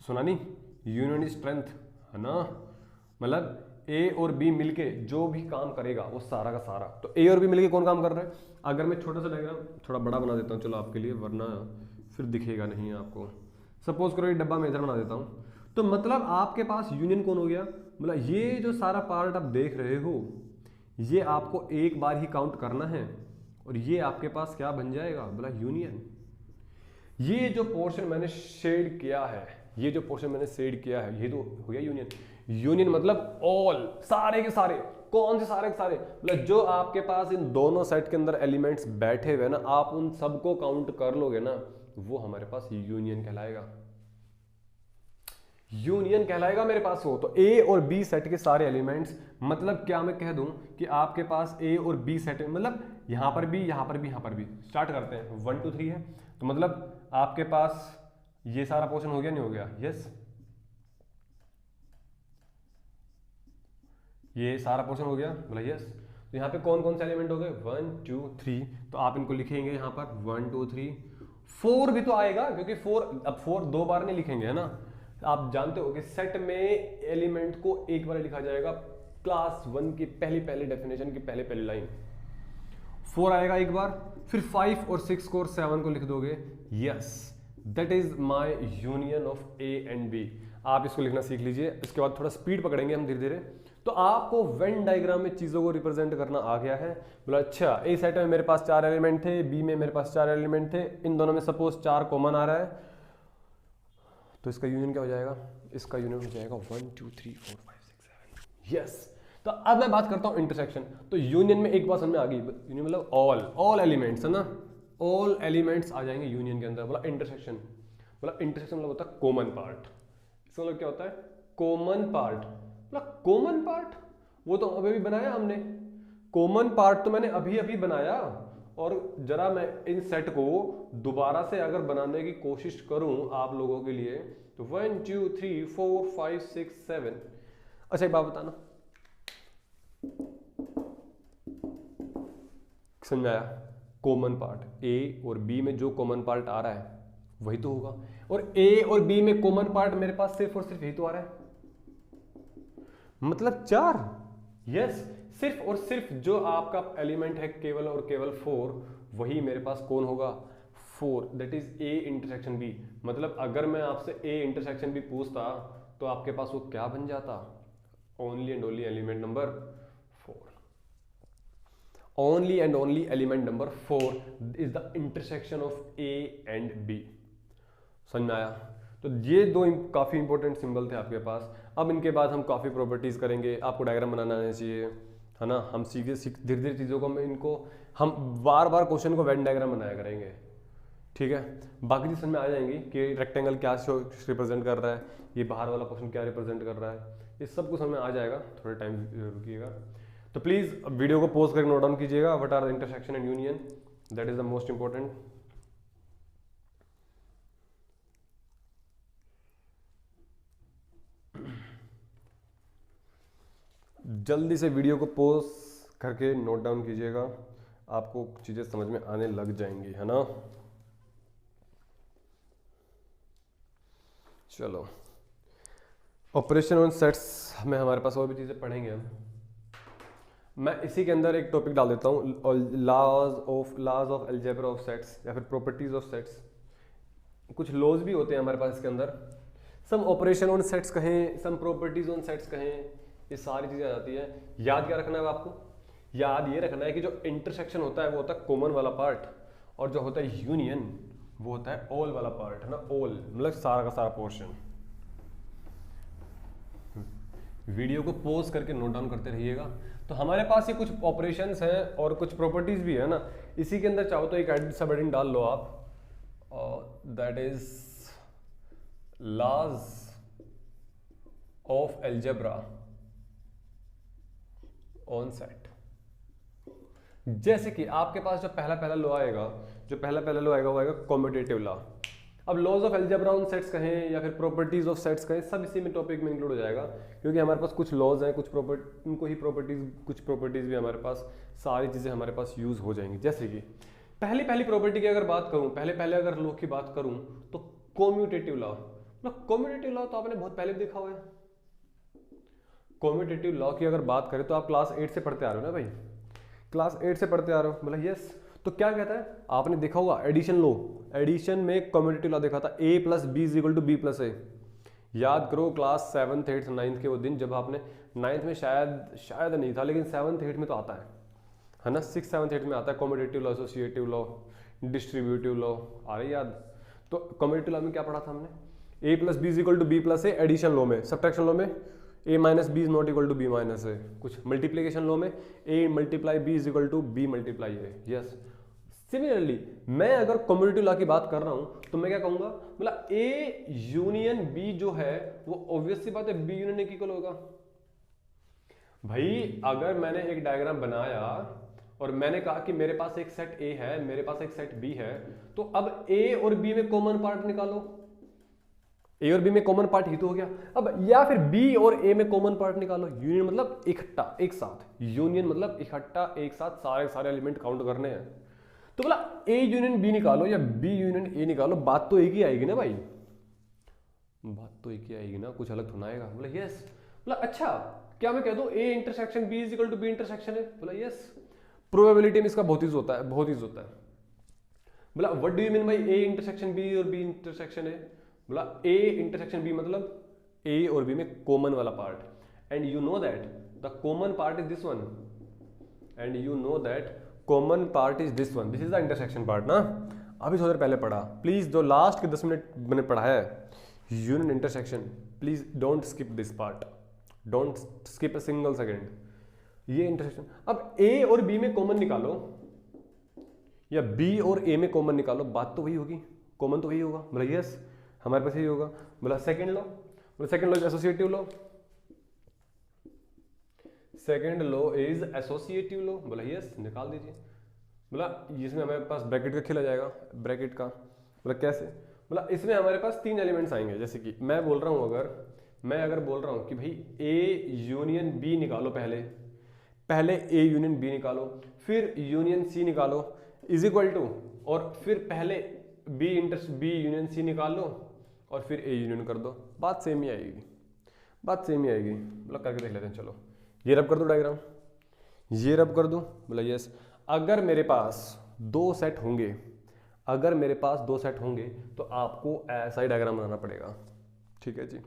सुना नहीं, यूनियन इज स्ट्रेंथ, है ना। मतलब ए और बी मिलके जो भी काम करेगा वो सारा का सारा। तो ए और बी मिलके कौन काम कर रहा है? अगर मैं छोटा सा डायग्राम थोड़ा बड़ा बना देता हूँ चलो आपके लिए, वरना फिर दिखेगा नहीं आपको। सपोज करो ये डब्बा मैं इधर बना देता हूँ, तो मतलब आपके पास यूनियन कौन हो गया? मतलब ये जो सारा पार्ट आप देख रहे हो ये आपको एक बार ही काउंट करना है और ये आपके पास क्या बन जाएगा? बोला यूनियन। ये जो पोर्शन मैंने शेड किया है, ये तो हो गया यूनियन। यूनियन मतलब ऑल, सारे के सारे। कौन से सारे के सारे? मतलब जो आपके पास इन दोनों सेट के अंदर एलिमेंट्स बैठे हुए ना, आप उन सबको काउंट कर लोगे ना, वो हमारे पास यूनियन कहलाएगा मेरे पास वो। तो ए और बी सेट के सारे एलिमेंट्स, मतलब क्या मैं कह दूं कि आपके पास ए और बी सेट, मतलब यहां पर भी स्टार्ट करते हैं 1 2 3 है, तो मतलब आपके पास ये सारा पोर्शन हो गया नहीं हो गया? यस, ये सारा पोर्शन हो गया, बोला यस। तो यहाँ पे कौन कौन से एलिमेंट हो गए? 1 2 3। तो आप इनको लिखेंगे यहाँ पर 1 2 3 4 भी तो आएगा, क्योंकि 4, अब 4 दो बार नहीं लिखेंगे, है ना। आप जानते हो कि सेट में एलिमेंट को एक बार लिखा जाएगा, क्लास 1 की पहली डेफिनेशन की पहली लाइन 4 आएगा एक बार, फिर 5 और 6 को और 7 को लिख दोगे। Yes, that is my union of A and B. आप इसको लिखना सीख लीजिए, इसके बाद थोड़ा स्पीड पकड़ेंगे हम धीरे धीरे। तो आपको वेन डायग्राम में चीजों को रिप्रेजेंट करना आ गया है। बोला अच्छा, ए सेट में मेरे पास 4 एलिमेंट थे, बी में मेरे पास 4 एलिमेंट थे, इन दोनों में सपोज 4 कॉमन आ रहा है, तो इसका यूनियन क्या हो जाएगा? इसका यूनियन हो जाएगा 1 2 3 4 5 6 7। यस, तो अब मैं बात करता हूं इंटरसेक्शन। तो यूनियन में एक बात समझ में आ गई, यूनियन मतलब ऑल एलिमेंट्स, है ना, ऑल एलिमेंट्स आ जाएंगे यूनियन के अंदर। बोला इंटरसेक्शन, बोला इंटरसेक्शन मतलब होता है कॉमन पार्ट। इसका मतलब क्या होता है? Common part. मतलब कॉमन पार्ट वो तो अभी बनाया हमने, कॉमन पार्ट तो मैंने अभी बनाया, और जरा मैं इन सेट को दोबारा से अगर बनाने की कोशिश करूं आप लोगों के लिए, तो 1 2 3 4 5 6 7। अच्छा एक बात बताना, समझ में आया? कॉमन पार्ट ए और बी में जो कॉमन पार्ट आ रहा है वही तो होगा, और ए और बी में कॉमन पार्ट मेरे पास सिर्फ और सिर्फ यही तो आ रहा है, मतलब 4। यस, सिर्फ और सिर्फ जो आपका एलिमेंट है केवल और केवल 4, वही मेरे पास कौन होगा? 4। That is a intersection B. मतलब अगर मैं आपसे ए इंटरसेक्शन बी पूछता तो आपके पास वो क्या बन जाता? Only and only element number 4। Only and only element number 4 is the intersection of A and B. समझ में आया? तो ये दो काफी इंपॉर्टेंट सिंबल थे आपके पास। अब इनके बाद हम काफी प्रॉपर्टीज करेंगे, आपको डायग्राम बनाना आना चाहिए, है ना। हम धीरे धीरे चीजों को हम बार बार क्वेश्चन को वेन डायग्राम बनाया करेंगे, ठीक है। बाकी चीज समझ में आ जाएंगी कि रेक्टेंगल क्या रिप्रेजेंट कर रहा है, ये बाहर वाला क्वेश्चन क्या रिप्रेजेंट कर रहा है, ये सब कुछ समझ में आ जाएगा। थोड़ा टाइम रुकिएगा। तो प्लीज वीडियो को पॉज करके नोट डाउन कीजिएगा, what are the intersection and union, that is the most important. जल्दी से वीडियो को पॉज करके नोट डाउन कीजिएगा, आपको चीजें समझ में आने लग जाएंगी, है ना। चलो, ऑपरेशन ऑन सेट्स में हमारे पास और भी चीजें पढ़ेंगे हम। मैं इसी के अंदर एक टॉपिक डाल देता हूँ, laws of algebra of sets या फिर प्रॉपर्टीज ऑफ सेट्स। कुछ लॉज भी होते हैं हमारे पास इसके अंदर, सम ऑपरेशन ऑन सेट्स कहें, सम प्रॉपर्टीज ऑन सेट्स कहें, ये सारी चीजें आ जाती है। याद क्या रखना है आपको? याद ये रखना है कि जो इंटरसेक्शन होता है वो होता है कॉमन वाला पार्ट, और जो होता है यूनियन वो होता है ऑल वाला पार्ट, है ना। ऑल मतलब सारा का सारा पोर्शन। वीडियो को पॉज करके नोट डाउन करते रहिएगा। तो हमारे पास ये कुछ ऑपरेशंस हैं और कुछ प्रॉपर्टीज भी है ना। इसी के अंदर चाहो तो एक सब हेडिंग डाल लो आप, that is laws of algebra on set. जैसे कि आपके पास जो पहला लॉ आएगा, वो आएगा कॉम्यूटेटिव लॉ। अब laws of algebra on sets कहें या फिर प्रॉपर्टीज ऑफ सेट्स कहें, सब इसी में टॉपिक में इंक्लूड हो जाएगा, क्योंकि हमारे पास कुछ लॉज हैं, कुछ प्रॉपर्टीज भी हमारे पास, सारी चीजें हमारे पास यूज हो जाएंगी। जैसे कि पहली प्रॉपर्टी की अगर बात करूं, पहले अगर लॉ की बात करूं, तो कॉम्यूटेटिव लॉ। कॉम्यूटेटिव लॉ तो आपने बहुत पहले देखा हुआ है। कॉम्यूटेटिव लॉ की अगर बात करें तो आप क्लास 8 से पढ़ते आ रहे हो ना भाई, क्लास 8 से पढ़ते आ रहे हो, बोला यस। तो क्या कहता है, आपने देखा होगा एडिशन लॉ, एडिशन में कॉम्यूटेटिव लॉ देखा था, a + b = b + a। याद करो क्लास 7th 8th 9th के वो दिन जब आपने 9th में शायद नहीं था, लेकिन 7th 8th में तो आता है ना, 6th 7th 8th में आता है commutative law, associative law, distributive law, आ रही याद। तो कॉम्यूटेटिव लॉ में क्या पढ़ा था हमने, a + b = b + a। Addition law में, सब्ट्रैक्शन लॉ में a - b is not equal to b - a। कुछ मल्टीप्लिकेशन लॉ में a × b = b × a। Yes, similarly मैं अगर कॉम्यूटेटिव लॉ की बात कर रहा हूं तो मैं क्या कहूंगा, मतलब a यूनियन b जो है वो ऑब्वियस सी बात है b यूनियन a इक्वल होगा। भाई अगर मैंने एक डायग्राम बनाया और मैंने कहा कि मेरे पास एक सेट a है, मेरे पास एक सेट b है, तो अब a और b में कॉमन पार्ट निकालो, ए और बी में कॉमन पार्ट ही तो हो गया। अब या फिर बी और ए में कॉमन पार्ट निकालो। यूनियन मतलब इकट्ठा एक साथ, यूनियन मतलब इकट्ठा एक साथ सारे सारे एलिमेंट काउंट करने हैं। तो बोला ए यूनियन बी निकालो या बी यूनियन ए निकालो, बात तो एक ही आएगी ना भाई, बात तो एक ही आएगी ना, कुछ अलग थोड़ा आएगा। बोला यस। बोला अच्छा क्या मैं कह दूं A intersection B is equal to B intersection है? बोला यस। प्रोबेबिलिटी में इसका बहुत यूज होता है, बहुत यूज होता है। बोला what do you mean by A intersection B और बी इंटरसेक्शन है? बोला ए इंटरसेक्शन बी मतलब ए और बी में कॉमन वाला part, and you know that the common part is this one, and you know that common part is this one, this is the intersection part ना। अभी थोड़ी देर पहले पढ़ा, प्लीज जो लास्ट के 10 मिनट मैंने पढ़ाया है union intersection, please don't skip this part, don't skip a single second. ये इंटरसेक्शन, अब ए और बी में कॉमन निकालो या बी और ए में कॉमन निकालो, बात तो वही होगी, कॉमन तो वही होगा। बोला यस हमारे पास यही होगा। बोला सेकंड लो, बोला second law is associative law, second law is associative law. बोला यस निकाल दीजिए। बोला इसमें हमारे पास ब्रैकेट का खेला जाएगा, ब्रैकेट का। बोला कैसे? बोला इसमें हमारे पास 3 एलिमेंट्स आएंगे, जैसे कि मैं बोल रहा हूं, मैं अगर बोल रहा हूं कि भाई ए यूनियन बी निकालो, पहले ए यूनियन बी निकालो, फिर यूनियन सी निकालो इज इक्वल टू, और फिर पहले बी यूनियन सी निकाल लो और फिर ए यूनियन कर दो, बात सेम ही आएगी, बात सेम ही आएगी। बोला करके देख लेते हैं, चलो ये रब कर दो डायग्राम, ये रब कर दो। बोला यस। अगर मेरे पास 2 सेट होंगे, अगर मेरे पास 2 सेट होंगे तो आपको ऐसा ही डायग्राम बनाना पड़ेगा, ठीक है जी।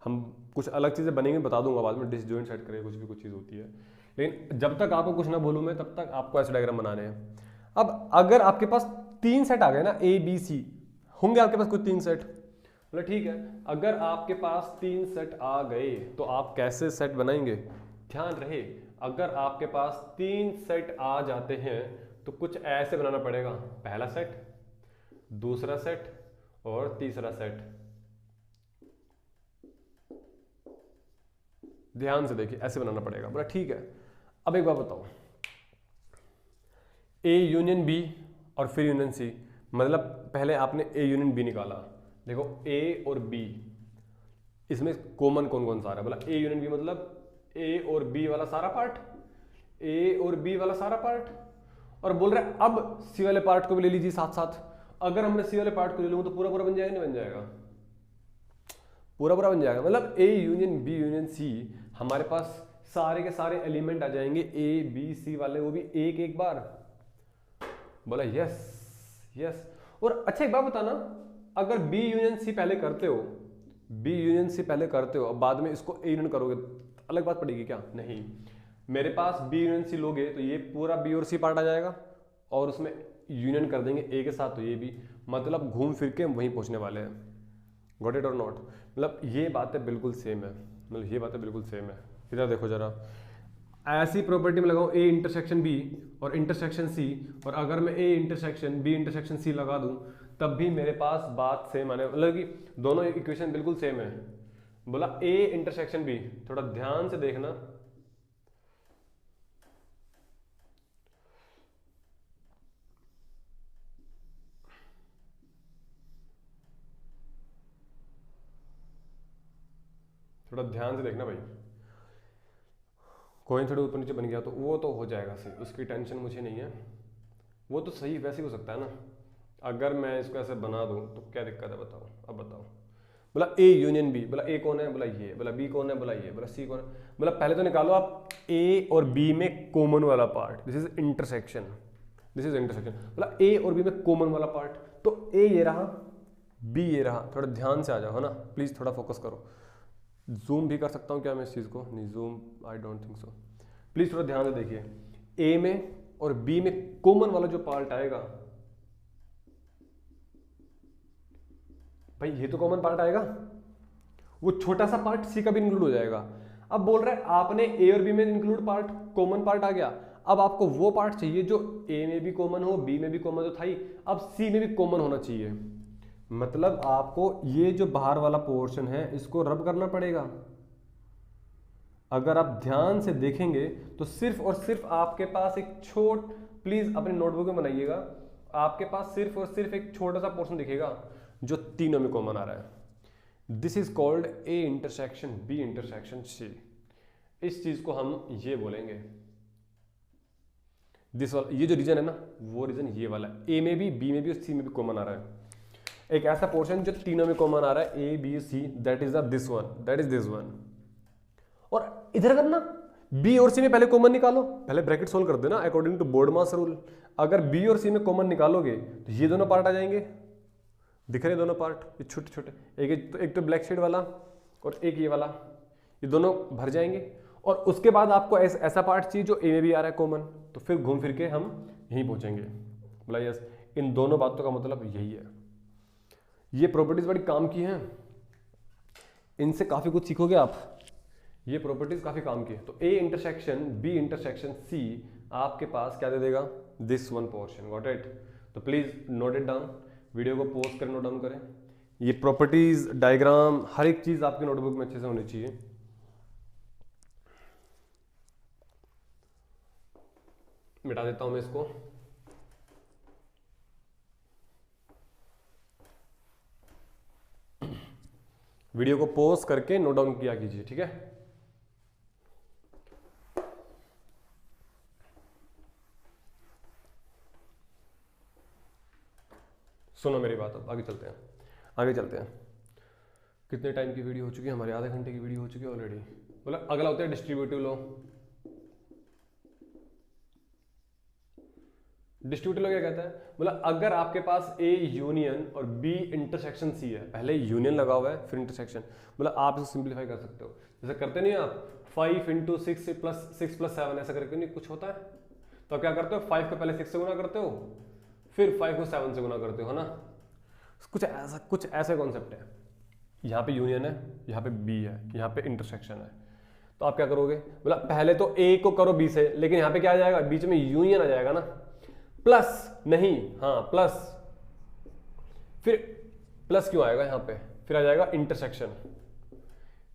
हम कुछ अलग चीज़ें बनेंगे, बता दूंगा बाद में, डिसजॉइंट सेट करें, कुछ भी कुछ चीज़ होती है, लेकिन जब तक आपको कुछ ना बोलूँ मैं तब तक आपको ऐसे डायग्राम बनाने हैं। अब अगर आपके पास 3 सेट आ गए ना, ए बी सी होंगे आपके पास कुछ 3 सेट, बोला ठीक है। अगर आपके पास 3 सेट आ गए तो आप कैसे सेट बनाएंगे? ध्यान रहे अगर आपके पास 3 सेट आ जाते हैं तो कुछ ऐसे बनाना पड़ेगा, पहला सेट, दूसरा सेट और तीसरा सेट। ध्यान से देखिए ऐसे बनाना पड़ेगा। बोला ठीक है। अब एक बात बताओ, ए यूनियन बी और फिर यूनियन सी, मतलब पहले आपने ए यूनियन बी निकाला, देखो ए और बी इसमें कॉमन कौन कौन सा आ रहा है? बोला ए यूनियन बी मतलब ए और बी वाला सारा पार्ट, ए और बी वाला सारा पार्ट, और बोल रहा है अब सी वाले पार्ट को भी ले लीजिए साथ साथ। अगर हमने सी वाले पार्ट को ले लूंगा तो पूरा पूरा बन जाएगा, नहीं बन जाएगा? पूरा पूरा बन जाएगा। मतलब A union B union C हमारे पास सारे के सारे एलिमेंट आ जाएंगे ए बी सी वाले, वो भी एक एक बार। बोला यस यस। और अच्छा एक बात बताना, अगर बी यूनियन सी पहले करते हो, बी यूनियन सी पहले करते हो, अब बाद में इसको ए यूनियन करोगे, अलग बात पड़ेगी क्या? नहीं, मेरे पास बी यूनियन सी लोगे तो ये पूरा बी और सी पार्ट आ जाएगा और उसमें यूनियन कर देंगे ए के साथ, तो ये भी, मतलब घूम फिर के वहीं पहुंचने वाले हैं। गॉट इट और नॉट? मतलब ये बातें बिल्कुल सेम है, मतलब ये बातें बिल्कुल सेम है। इधर देखो जरा, ऐसी प्रॉपर्टी में लगाऊं ए इंटरसेक्शन बी और इंटरसेक्शन सी, और अगर मैं A intersection B intersection C लगा दूं तब भी मेरे पास बात सेम आने, मतलब कि दोनों इक्वेशन बिल्कुल सेम है। बोला ए इंटरसेक्शन बी, थोड़ा ध्यान से देखना, थोड़ा ध्यान से देखना भाई, कोई थोड़ा ऊपर नीचे बन गया तो वो तो हो जाएगा सही, उसकी टेंशन मुझे नहीं है, वो तो सही वैसे ही हो सकता है ना। अगर मैं इसको ऐसे बना दूं तो क्या दिक्कत है बताओ? अब बताओ। बोला ए यूनियन बी, बोला ए कौन है? बोला ये। बोला बी कौन है? बोला ये। बोला सी कौन है? बोला पहले तो निकालो आप ए और बी में कॉमन वाला part, this is intersection, this is intersection. बोला ए और बी में कॉमन वाला पार्ट, तो ए ये रहा, बी ये रहा। थोड़ा ध्यान से आ जाओ, है ना, प्लीज थोड़ा फोकस करो। जूम भी कर सकता हूँ क्या मैं इस चीज़ को? नहीं, zoom I don't think so. Please थोड़ा ध्यान से देखिए, ए में और बी में कॉमन वाला जो पार्ट आएगा, भाई ये तो कॉमन पार्ट आएगा, वो छोटा सा पार्ट सी का भी इंक्लूड हो जाएगा। अब बोल रहा है आपने ए और बी में इंक्लूड पार्ट, कॉमन पार्ट आ गया, अब आपको वो पार्ट चाहिए जो ए में भी कॉमन हो, बी में भी कॉमन तो था ही, अब सी में भी कॉमन होना चाहिए। मतलब आपको ये जो बाहर वाला पोर्शन है इसको रब करना पड़ेगा। अगर आप ध्यान से देखेंगे तो सिर्फ और सिर्फ आपके पास एक प्लीज अपने नोटबुक में बनाइएगा, आपके पास सिर्फ और सिर्फ एक छोटा सा पोर्शन दिखेगा जो तीनों में कॉमन आ रहा है। This is called A intersection B intersection C. इस चीज को हम ये बोलेंगे, दिस वाला, ये जो रीजन है ना वो रीजन ये वाला, ए में भी बी में भी और सी में भी कॉमन आ रहा है। एक ऐसा पोर्शन जो तीनों में कॉमन आ रहा है, A B C, that is this one, that is this one. और इधर करना, बी और सी में पहले कॉमन निकालो, पहले ब्रैकेट सोल्व कर देना according to BODMAS rule. अगर बी और सी में कॉमन निकालोगे तो ये दोनों पार्ट आ जाएंगे, दिख रहे दोनों पार्ट, ये छोटे छोटे, एक तो ब्लैक शेड वाला और एक ये वाला, ये दोनों भर जाएंगे। और उसके बाद आपको ऐसा पार्ट चाहिए जो ए में भी आ रहा है कॉमन, तो फिर घूम फिर के हम यहीं पहुंचेंगे। बोला यस, इन दोनों बातों का मतलब यही है। ये प्रॉपर्टीज बड़ी काम की हैं, इनसे काफी कुछ सीखोगे आप, ये प्रॉपर्टीज काफी काम की है। तो A intersection B intersection C आपके पास क्या दे देगा, this one portion, got it. तो please note it down, video को पॉज करें, नोट डाउन करें। ये प्रॉपर्टीज डायग्राम हर एक चीज आपकी नोटबुक में अच्छे से होनी चाहिए। मिटा देता हूं मैं इसको। वीडियो को पॉज करके नोट डाउन किया कीजिए, ठीक है। सुनो मेरी बात, अब आगे चलते हैं, आगे चलते हैं। कितने टाइम की वीडियो हो चुकी है हमारी, आधे घंटे की वीडियो हो चुकी है ऑलरेडी। मतलब अगला होता है डिस्ट्रीब्यूटिव लॉ। डिस्ट्रीब्यूटिव लॉ क्या कहता है, मतलब अगर आपके पास ए यूनियन और बी इंटरसेक्शन सी है, पहले यूनियन लगा हुआ है फिर इंटरसेक्शन, मतलब आप इसे सिंप्लीफाई कर सकते हो। जैसे करते नहीं आप 5 × 6 + 7 ऐसा करके नहीं कुछ होता है, तो आप क्या करते हो, 5 को पहले 6 से गुना करते हो, फिर 5 को 7 से गुना करते हो, है ना। कुछ ऐसे कॉन्सेप्ट है। यहाँ पे यूनियन है, यहाँ पे बी है, यहाँ पे इंटरसेक्शन है, तो आप क्या करोगे, मतलब पहले तो ए को करो बी से, लेकिन यहाँ पे क्या आ जाएगा, बीच में यूनियन आ जाएगा ना, प्लस नहीं, हाँ प्लस, फिर प्लस क्यों आएगा यहाँ पे, फिर आ जाएगा इंटरसेक्शन,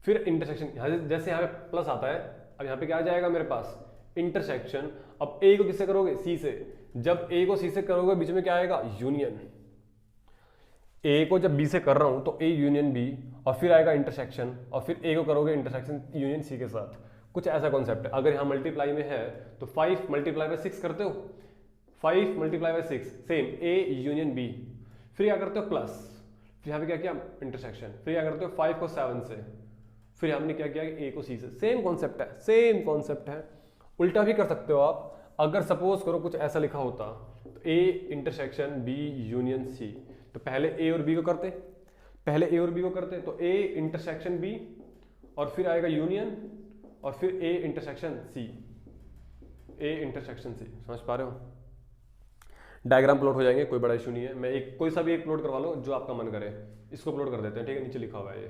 फिर इंटरसेक्शन, जैसे यहाँ पे प्लस आता है, अब यहाँ पे क्या आ जाएगा मेरे पास, इंटरसेक्शन। अब ए को किससे करोगे, सी से, जब ए को सी से करोगे बीच में क्या आएगा, यूनियन। ए को जब बी से कर रहा हूं तो ए यूनियन बी, और फिर आएगा इंटरसेक्शन, और फिर ए को करोगे इंटरसेक्शन यूनियन सी के साथ। कुछ ऐसा कॉन्सेप्ट है। अगर यहाँ मल्टीप्लाई में है तो 5 × 6 करते हो, 5 × 6 सेम ए यूनियन बी, फिर क्या करते हो प्लस, फिर यहाँ पे क्या किया इंटरसेक्शन, फिर क्या करते हो 5 को 7 से, फिर हमने क्या किया ए को सी से। सेम कॉन्सेप्ट है, सेम कॉन्सेप्ट है। उल्टा भी कर सकते हो आप, अगर सपोज करो कुछ ऐसा लिखा होता तो A intersection B union C, तो पहले ए और बी को करते, तो ए इंटरसेक्शन बी और फिर आएगा यूनियन और फिर ए इंटरसेक्शन सी, समझ पा रहे हो। डायग्राम प्लॉट हो जाएंगे, कोई बड़ा इशू नहीं है। मैं कोई सा भी एक प्लॉट करवा लो जो आपका मन करे, इसको प्लॉट कर देते हैं, ठीक है, नीचे लिखा हुआ है ये,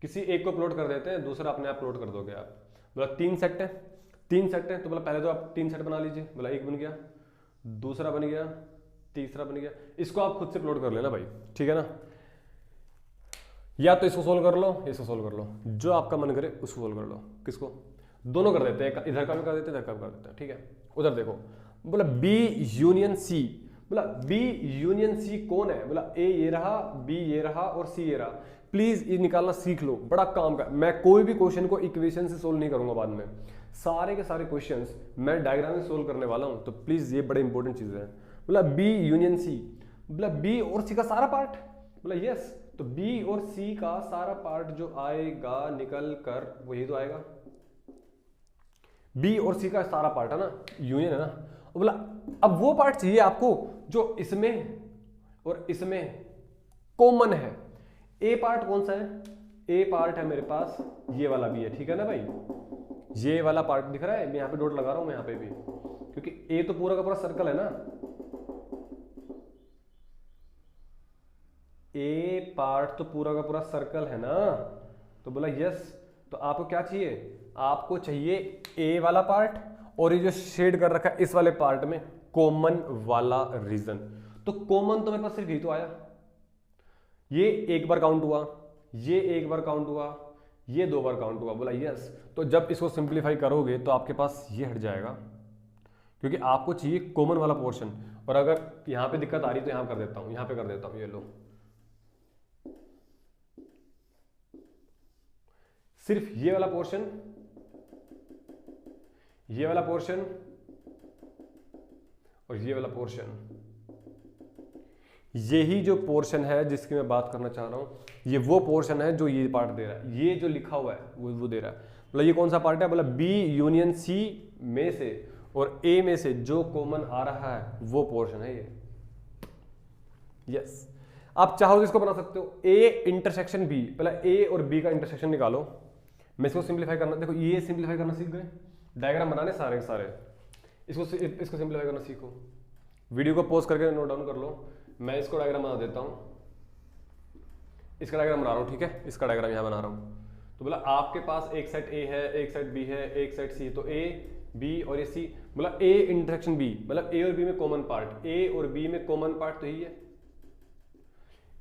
किसी एक को प्लॉट कर देते हैं, दूसरा अपने आप प्लॉट कर दोगे आप। बोला 3 सेट है, तो बोला पहले तो आप 3 सेट बना लीजिए, बोला एक बन गया, दूसरा बन गया, तीसरा बन गया, इसको आप खुद से प्लॉट कर लेना भाई, ठीक है ना। या तो इसको सोल्व कर लो, इसको सोल्व कर लो, जो आपका मन करे उसको सोल्व कर लो। किसको, दोनों कर देते हैं, इधर का भी कर देते हैं, इधर का भी कर देते हैं, ठीक है। उधर देखो, बोला बी यूनियन सी, बोला बी यूनियन सी कौन है, बोला ए ये रहा, बी ये रहा और सी ये रहा। प्लीज ये निकालना सीख लो, बड़ा काम का। मैं कोई भी क्वेश्चन को इक्वेशन से सोल्व नहीं करूंगा बाद में, सारे के सारे क्वेश्चंस मैं डायग्राम में सोल्व करने वाला हूं, तो प्लीज ये बड़े इंपॉर्टेंट चीजें हैं। बोला बी यूनियन सी, बोला बी और सी का सारा पार्ट, बोला यस, तो बी और सी का सारा पार्ट जो आएगा निकल कर वही तो आएगा, बी और सी का सारा पार्ट है ना, यूनियन है ना। बोला अब वो पार्ट चाहिए आपको जो इसमें और इसमें कॉमन है। ए पार्ट कौन सा है, ए पार्ट है मेरे पास ये वाला भी है, ठीक है ना भाई, ये वाला पार्ट दिख रहा है, मैं यहाँ पे डॉट लगा रहा हूं, मैं यहाँ पे भी, क्योंकि ए तो पूरा का पूरा सर्कल है ना, ए पार्ट तो पूरा का पूरा सर्कल है ना। तो बोला यस, तो आपको क्या चाहिए, आपको चाहिए ए वाला पार्ट और ये जो शेड कर रखा है इस वाले पार्ट में कॉमन वाला रीजन। तो कॉमन तो मेरे पास सिर्फ यही तो आया, ये एक बार काउंट हुआ, ये एक बार काउंट हुआ, ये 2 बार काउंट हुआ। बोला यस, तो जब इसको सिंप्लीफाई करोगे तो आपके पास ये हट जाएगा, क्योंकि आपको चाहिए कॉमन वाला पोर्शन। और अगर यहां पे दिक्कत आ रही तो यहां कर देता हूं, यहां पे कर देता हूं, ये लो, सिर्फ ये वाला पोर्शन, ये वाला पोर्शन और ये वाला पोर्शन, यही जो पोर्शन है जिसकी मैं बात करना चाह रहा हूं, ये वो पोर्शन है जो ये पार्ट दे रहा है। ये जो लिखा हुआ है वो दे रहा है। मतलब ये कौन सा पार्ट है? मतलब बी यूनियन सी में से और ए में से जो कॉमन आ रहा है वो पोर्शन है ये। यस, आप चाहो तो इसको बना सकते हो ए इंटरसेक्शन बी, पहले ए और बी का इंटरसेक्शन निकालो। मैं इसको सिंप्लीफाई करना, देखो ये सिंप्लीफाई करना सीख गए, डायग्राम बनाने सारे के सारे, इसको सिंप्लीफाई करना सीखो। वीडियो को पॉज करके नोट डाउन कर लो। मैं इसको डायग्राम बना देता हूं, इसका डायग्राम बना रहा हूं, ठीक है, इसका डायग्राम यहां बना रहा हूं। तो बोला आपके पास एक सेट ए है, एक सेट बी है, एक सेट सी है, तो ए बी और ये सी, बोला ए इंटरसेक्शन बी, मतलब ए और बी में कॉमन पार्ट, ए और बी में कॉमन पार्ट तो यही है,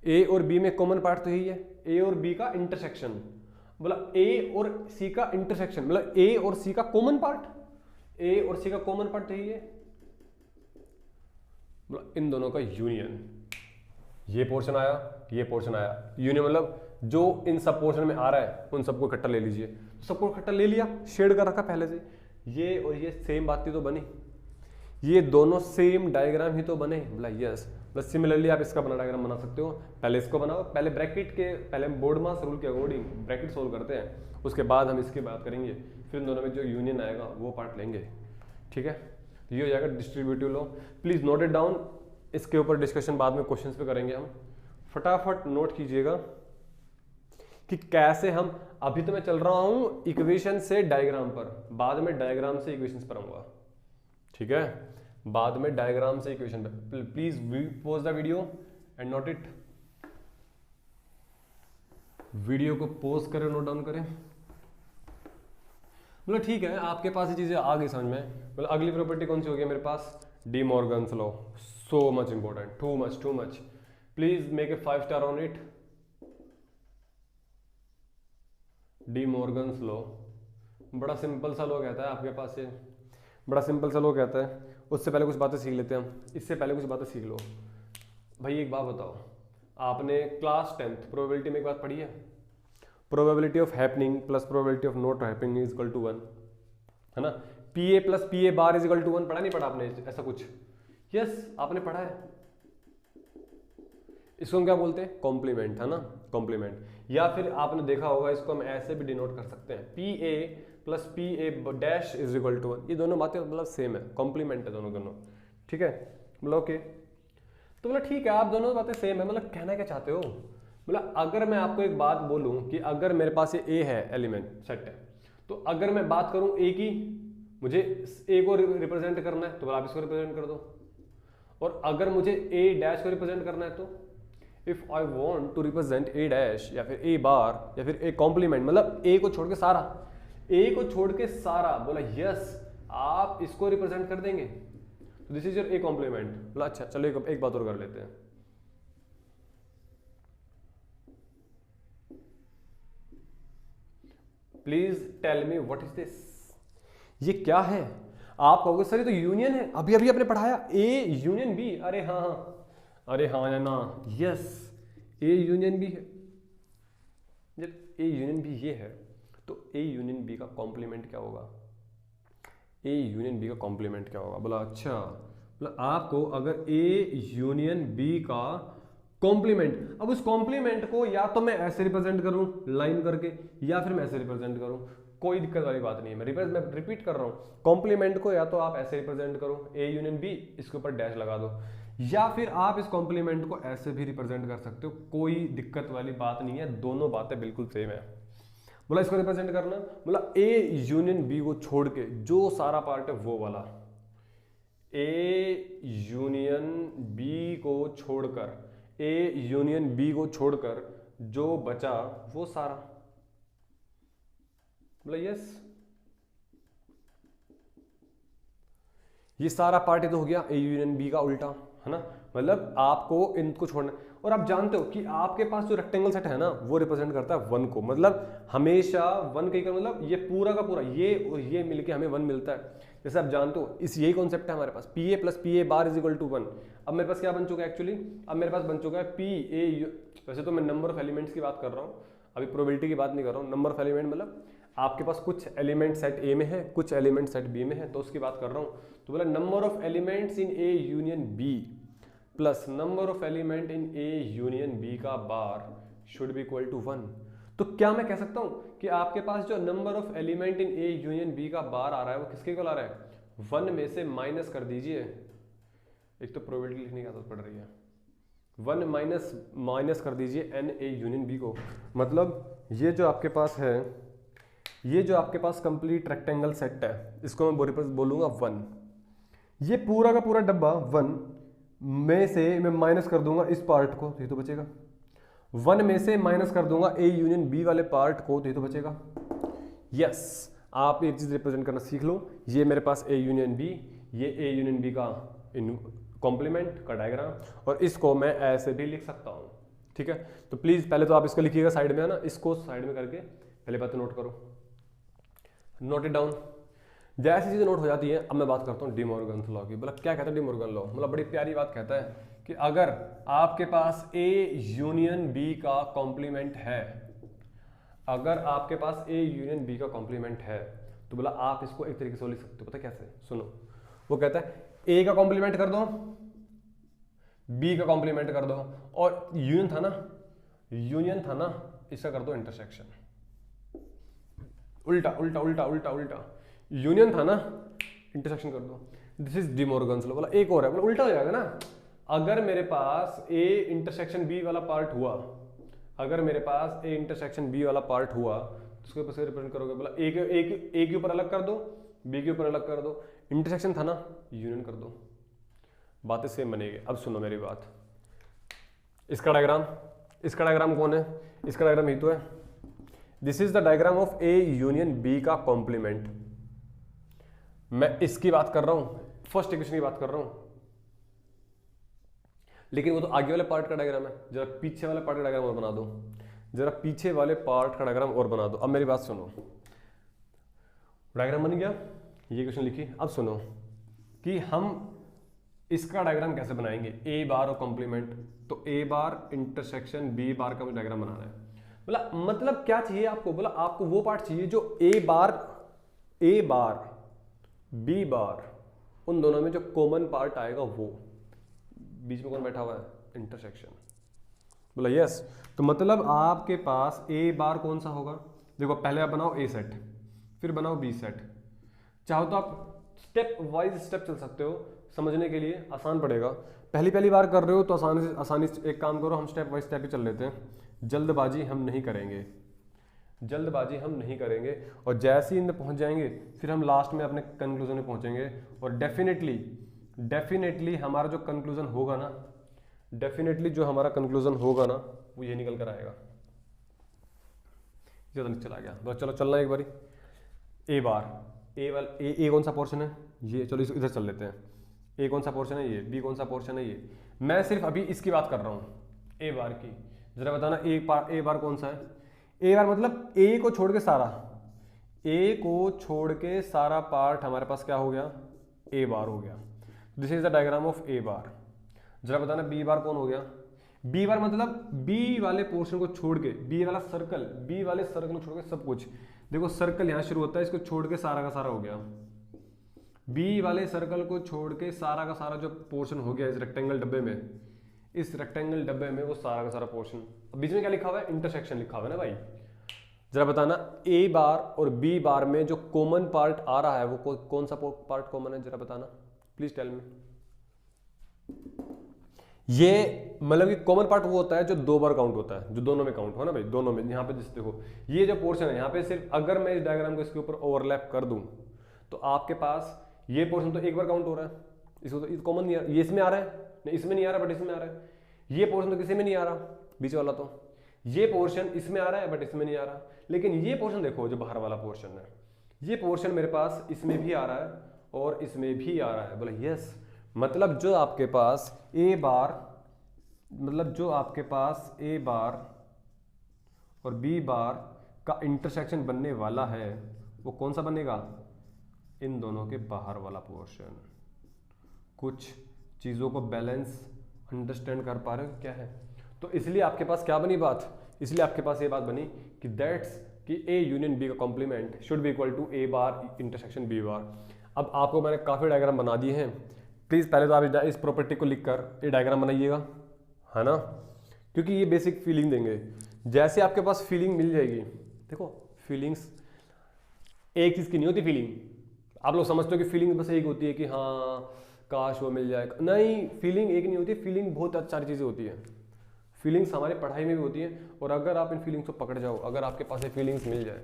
ए और बी में कॉमन पार्ट तो यही है, ए और बी का इंटरसेक्शन, बोला ए और सी का इंटरसेक्शन, मतलब ए और सी का कॉमन पार्ट, ए और सी का कॉमन पार्ट तो यही है, बोला इन दोनों का यूनियन। ये पोर्शन आया, ये पोर्शन आया, यूनियन मतलब जो इन सब पोर्शन में आ रहा है उन सबको इकट्ठा ले लीजिए। तो सबको इकट्ठा ले लिया, शेड कर रखा पहले से, ये और ये सेम बात ही तो बनी, ये दोनों सेम डायग्राम ही तो बने। बोला यस, बस सिमिलरली आप इसका बना डायग्राम बना सकते हो। पहले इसको बनाओ, पहले ब्रैकेट के, पहले बोर्ड मास रूल के अकॉर्डिंग ब्रैकेट सोल्व करते हैं, उसके बाद हम इसकी बात करेंगे, फिर इन दोनों में जो यूनियन आएगा वो पार्ट लेंगे, ठीक है। तो ये हो जाएगा distributive law. Please note it down, इसके ऊपर डिस्कशन बाद में क्वेश्चंस पे करेंगे हम। फटाफट नोट कीजिएगा कि कैसे हम, अभी तो मैं चल रहा हूं इक्वेशन से डायग्राम पर, बाद में डायग्राम से इक्वेशंस पर आऊंगा, ठीक है, बाद में डायग्राम से इक्वेशन पर। Please pause the video and note it, video को पॉज करें, नोट डाउन करें। मतलब ठीक है, आपके पास ये चीजें आ गई समझ में। मतलब अगली प्रॉपर्टी कौन सी होगी मेरे पास? De Morgan's law, so much important, too much. Please make a 5 star on it. De Morgan's law बड़ा सिंपल सा लॉ कहता है आपके पास, ये बड़ा सिंपल सा लॉ कहता है। उससे पहले कुछ बातें सीख लेते हैं हम, इससे पहले कुछ बातें सीख लो। भाई एक बात बताओ, आपने क्लास 10th प्रोबेबिलिटी में एक बात पढ़ी है, probability of happening plus probability of not happening is equal to 1, है ना। P A plus P A bar is equal to 1, पढ़ा नहीं पढ़ा आपने ऐसा कुछ? यस, आपने पढ़ा है। इसको हम क्या बोलते हैं? कॉम्प्लीमेंट, है ना, कॉम्प्लीमेंट। या फिर आपने देखा होगा, इसको हम ऐसे भी डिनोट कर सकते हैं, P A plus P A dash is equal to 1। ये दोनों बातें मतलब सेम है, कॉम्प्लीमेंट है दोनों, ठीक है, मतलब ओके। तो मतलब ठीक है, आप दोनों बातें सेम है। मतलब कहना क्या चाहते हो? मतलब अगर मैं आपको एक बात बोलूं कि अगर मेरे पास ये ए है, एलिमेंट सेट है, तो अगर मैं बात करूं ए की, मुझे ए को रिप्रेजेंट करना है तो आप इसको रिप्रेजेंट कर दो, और अगर मुझे ए डैश को रिप्रेजेंट करना है तो if I want to represent A dash या फिर ए बार या फिर ए कॉम्प्लीमेंट, मतलब ए को छोड़ के सारा, ए को छोड़ के सारा, बोला यस आप इसको रिप्रेजेंट कर देंगे, तो this is your A complement. बोला अच्छा चलो एक बात और कर लेते हैं। Please tell me what is this, ये क्या है? आप कहोगे सर ये तो यूनियन है, अभी अभी आपने पढ़ाया ए यूनियन बी। अरे हाँ, अरे हाँ ना, यस ए यूनियन बी है। जब ए यूनियन बी ये है तो ए यूनियन बी का कॉम्प्लीमेंट क्या होगा? ए यूनियन बी का कॉम्प्लीमेंट क्या होगा? बोला अच्छा, बोला आपको अगर ए यूनियन बी का कॉम्प्लीमेंट, अब उस कॉम्प्लीमेंट को या तो मैं ऐसे रिप्रेजेंट करूं लाइन करके, या फिर मैं ऐसे रिप्रेजेंट करूं, कोई दिक्कत वाली बात नहीं है। मैं रिपीट कर रहा हूं, कॉम्प्लीमेंट को या तो आप ऐसे रिप्रेजेंट करो ए यूनियन बी, इसके ऊपर डैश लगा दो, या फिर आप इस कॉम्प्लीमेंट को ऐसे भी रिप्रेजेंट कर सकते हो, कोई दिक्कत वाली बात नहीं है, दोनों बातें बिल्कुल सेम है। बोला इसको रिप्रेजेंट करना, बोला ए यूनियन बी को छोड़ के जो सारा पार्ट है वो वाला, ए यूनियन बी को छोड़कर, ए यूनियन बी को छोड़कर जो बचा वो सारा, बोला यस, ये सारा पार्ट तो हो गया ए यूनियन बी का उल्टा, है ना। मतलब आपको इनको छोड़ना, और आप जानते हो कि आपके पास जो रेक्टेंगल सेट है ना वो रिप्रेजेंट करता है 1 को, मतलब हमेशा 1 कहीं का मतलब ये पूरा का पूरा, ये और ये मिलके हमें 1 मिलता है। जैसे आप जानते हो इस यही कॉन्सेप्ट है हमारे पास, P A plus P A bar is equal to 1। अब मेरे पास क्या बन चुका है एक्चुअली? अब मेरे पास बन चुका है पी ए, वैसे तो मैं नंबर ऑफ एलिमेंट्स की बात कर रहा हूँ, अभी प्रोबेबिलिटी की बात नहीं कर रहा हूँ, नंबर ऑफ एलिमेंट मतलब आपके पास कुछ एलिमेंट सेट ए में है, कुछ एलिमेंट सेट बी में है, तो उसकी बात कर रहा हूँ। तो बोला number of elements in A union B plus number of element in A union B का bar should be equal to 1। तो क्या मैं कह सकता हूँ कि आपके पास जो number of element in A union B का बार आ रहा है वो किसके इक्वल आ रहा है? 1 में से माइनस कर दीजिए, एक तो प्रोबेबिलिटी लिखने की आदत पड़ रही है, 1 माइनस कर दीजिए एन ए यूनियन बी को। मतलब ये जो आपके पास है, ये जो आपके पास कंप्लीट रेक्टेंगल सेट है, इसको मैं बोलूंगा 1। ये पूरा का पूरा डब्बा 1 में से मैं माइनस कर दूंगा इस पार्ट को, तो ये तो बचेगा। 1 में से माइनस कर दूंगा ए यूनियन बी वाले पार्ट को, तो ये तो बचेगा। यस, आप एक चीज रिप्रेजेंट करना सीख लो। ये मेरे पास ए यूनियन बी, ये ए यूनियन बी का कॉम्प्लीमेंट का डायग्राम, और इसको मैं ऐसे भी लिख सकता हूँ। ठीक है, तो प्लीज पहले तो आप इसको लिखिएगा साइड में, है ना, इसको साइड में करके पहले बात नोट करो, नोट इट डाउन। जैसी चीजें नोट हो जाती है, अब मैं बात करता हूँ डी मॉर्गन्स लॉ की। मतलब क्या कहता है डी मॉर्गन लॉ? मतलब बड़ी प्यारी बात कहता है कि अगर आपके पास ए यूनियन बी का कॉम्प्लीमेंट है, अगर आपके पास ए यूनियन बी का कॉम्प्लीमेंट है, तो बोला आप इसको एक तरीके से लिख सकते हो। पता कैसे? सुनो, वो कहता है ए का कॉम्प्लीमेंट कर दो, बी का कॉम्प्लीमेंट कर दो, और यूनियन था ना, इसका कर दो इंटरसेक्शन। उल्टा उल्टा उल्टा उल्टा उल्टा, यूनियन था ना, इंटरसेक्शन कर दो। This is D Morgan's law. बोला एक और है, बोला उल्टा हो जाएगा ना। अगर मेरे पास ए इंटरसेक्शन बी वाला पार्ट हुआ, अगर मेरे पास ए इंटरसेक्शन बी वाला पार्ट हुआ, तो उसको कैसे रिप्रेजेंट करोगे? बोला ए के ऊपर अलग कर दो, बी के ऊपर अलग कर दो, इंटरसेक्शन था ना, यूनियन कर दो, बातें सेम बनेगी। अब सुनो मेरी बात, इसका डायग्राम कौन है? इसका डायग्राम ही तो है। This is the diagram of A union B का कॉम्प्लीमेंट। मैं इसकी बात कर रहा हूं, फर्स्ट इक्वेशन की बात कर रहा हूं, लेकिन वो तो आगे वाले पार्ट का डायग्राम है। जरा पीछे वाले पार्ट का डायग्राम और बना दो, जरा पीछे वाले पार्ट का डायग्राम और बना दो। अब मेरी बात सुनो, डायग्राम बन गया, ये क्वेश्चन लिखिए। अब सुनो कि हम इसका डायग्राम कैसे बनाएंगे, ए बार और कॉम्प्लीमेंट। तो ए बार इंटरसेक्शन बी बार का डायग्राम बनाना है। बोला मतलब क्या चाहिए आपको? बोला आपको वो पार्ट चाहिए जो ए बार बी बार, उन दोनों में जो कॉमन पार्ट आएगा, वो बीच में कौन बैठा हुआ है? इंटरसेक्शन। बोला यस। तो मतलब आपके पास ए बार कौन सा होगा? देखो पहले आप बनाओ ए सेट, फिर बनाओ बी सेट। चाहो तो आप स्टेप वाइज स्टेप चल सकते हो, समझने के लिए आसान पड़ेगा। पहली बार कर रहे हो तो आसानी से एक काम करो, हम स्टेप बाय स्टेप ही चल लेते हैं। जल्दबाजी हम नहीं करेंगे, और जैसे ही इनमें पहुंच जाएंगे फिर हम लास्ट में अपने कंक्लूजन में पहुंचेंगे। और डेफिनेटली हमारा जो कंक्लूजन होगा ना, वो ये निकल कर आएगा। ज्यादा नहीं चला गया, बस चलो चलना एक बारी। ए बार ए कौन सा पोर्शन है? ये, चलो इधर चल लेते हैं। ए कौन सा पोर्शन है? ये। बी कौन सा पोर्शन है? ये। मैं सिर्फ अभी इसकी बात कर रहा हूं, ए बार की। जरा बताना ए बार कौन सा है? ए बार मतलब ए को छोड़ के सारा पार्ट हमारे पास क्या हो गया? ए बार हो गया। This is the diagram of A bar. जरा बताना बी बार कौन हो गया? बी बार मतलब बी वाले पोर्शन को छोड़ के, बी वाले सर्कल को छोड़ के सब कुछ। देखो सर्कल यहां शुरू होता है, इसको छोड़ के सारा का सारा हो गया। बी वाले सर्कल को छोड़ के सारा का सारा जो पोर्शन हो गया इस रेक्टेंगल डब्बे में, वो सारा का सारा पोर्शन। बीच में क्या लिखा हुआ है? इंटरसेक्शन लिखा हुआ है ना भाई। जरा बताना ए बार और बी बार में जो कॉमन पार्ट आ रहा है, वो कौन सा पार्ट कॉमन है? जरा बताना प्लीज टेल मी। ये मतलब कि कॉमन पार्ट वो होता है जो 2 बार काउंट होता है, जो दोनों में काउंट हो ना भाई, दोनों में। यहाँ पे जैसे देखो ये जो पोर्शन है, यहाँ पे सिर्फ अगर मैं इस डायग्राम को इसके ऊपर ओवरलैप कर दूं, तो आपके पास ये पोर्शन तो एक बार काउंट हो रहा है, इसको तो कॉमन नहीं आ रहा, ये इसमें आ रहा है, नहीं इसमें नहीं आ रहा बट इसमें आ रहा है। ये पोर्शन तो किसी में नहीं आ रहा, बीच वाला तो। ये पोर्शन इसमें आ रहा है बट इसमें नहीं आ रहा। लेकिन ये पोर्शन देखो, जो बाहर वाला पोर्शन है, ये पोर्शन मेरे पास इसमें भी आ रहा है और इसमें भी आ रहा है। बोले यस, मतलब जो आपके पास ए बार और बी बार का इंटरसेक्शन बनने वाला है, वो कौन सा बनेगा? इन दोनों के बाहर वाला पोर्शन। कुछ चीजों को बैलेंस अंडरस्टैंड कर पा रहे हो क्या है? तो इसलिए आपके पास क्या बनी बात? इसलिए आपके पास ये बात बनी कि दैट्स कि ए यूनियन बी का complement should be equal to A bar intersection B bar. अब आपको मैंने काफ़ी डायग्राम बना दिए हैं, प्लीज़ पहले तो आप इस प्रॉपर्टी को लिख कर ये डायग्राम बनाइएगा, है ना, क्योंकि ये बेसिक फीलिंग देंगे। जैसे आपके पास फीलिंग मिल जाएगी, देखो फीलिंग्स एक चीज़ की नहीं होती फीलिंग। आप लोग समझते हो कि फीलिंग बस एक होती है कि हाँ काश वो मिल जाए, नहीं, फीलिंग एक नहीं होती, फीलिंग बहुत सारी चीज़ें होती हैं। फीलिंग्स हमारी पढ़ाई में भी होती हैं, और अगर आप इन फीलिंग्स को पकड़ जाओ, अगर आपके पास ये फीलिंग्स मिल जाए,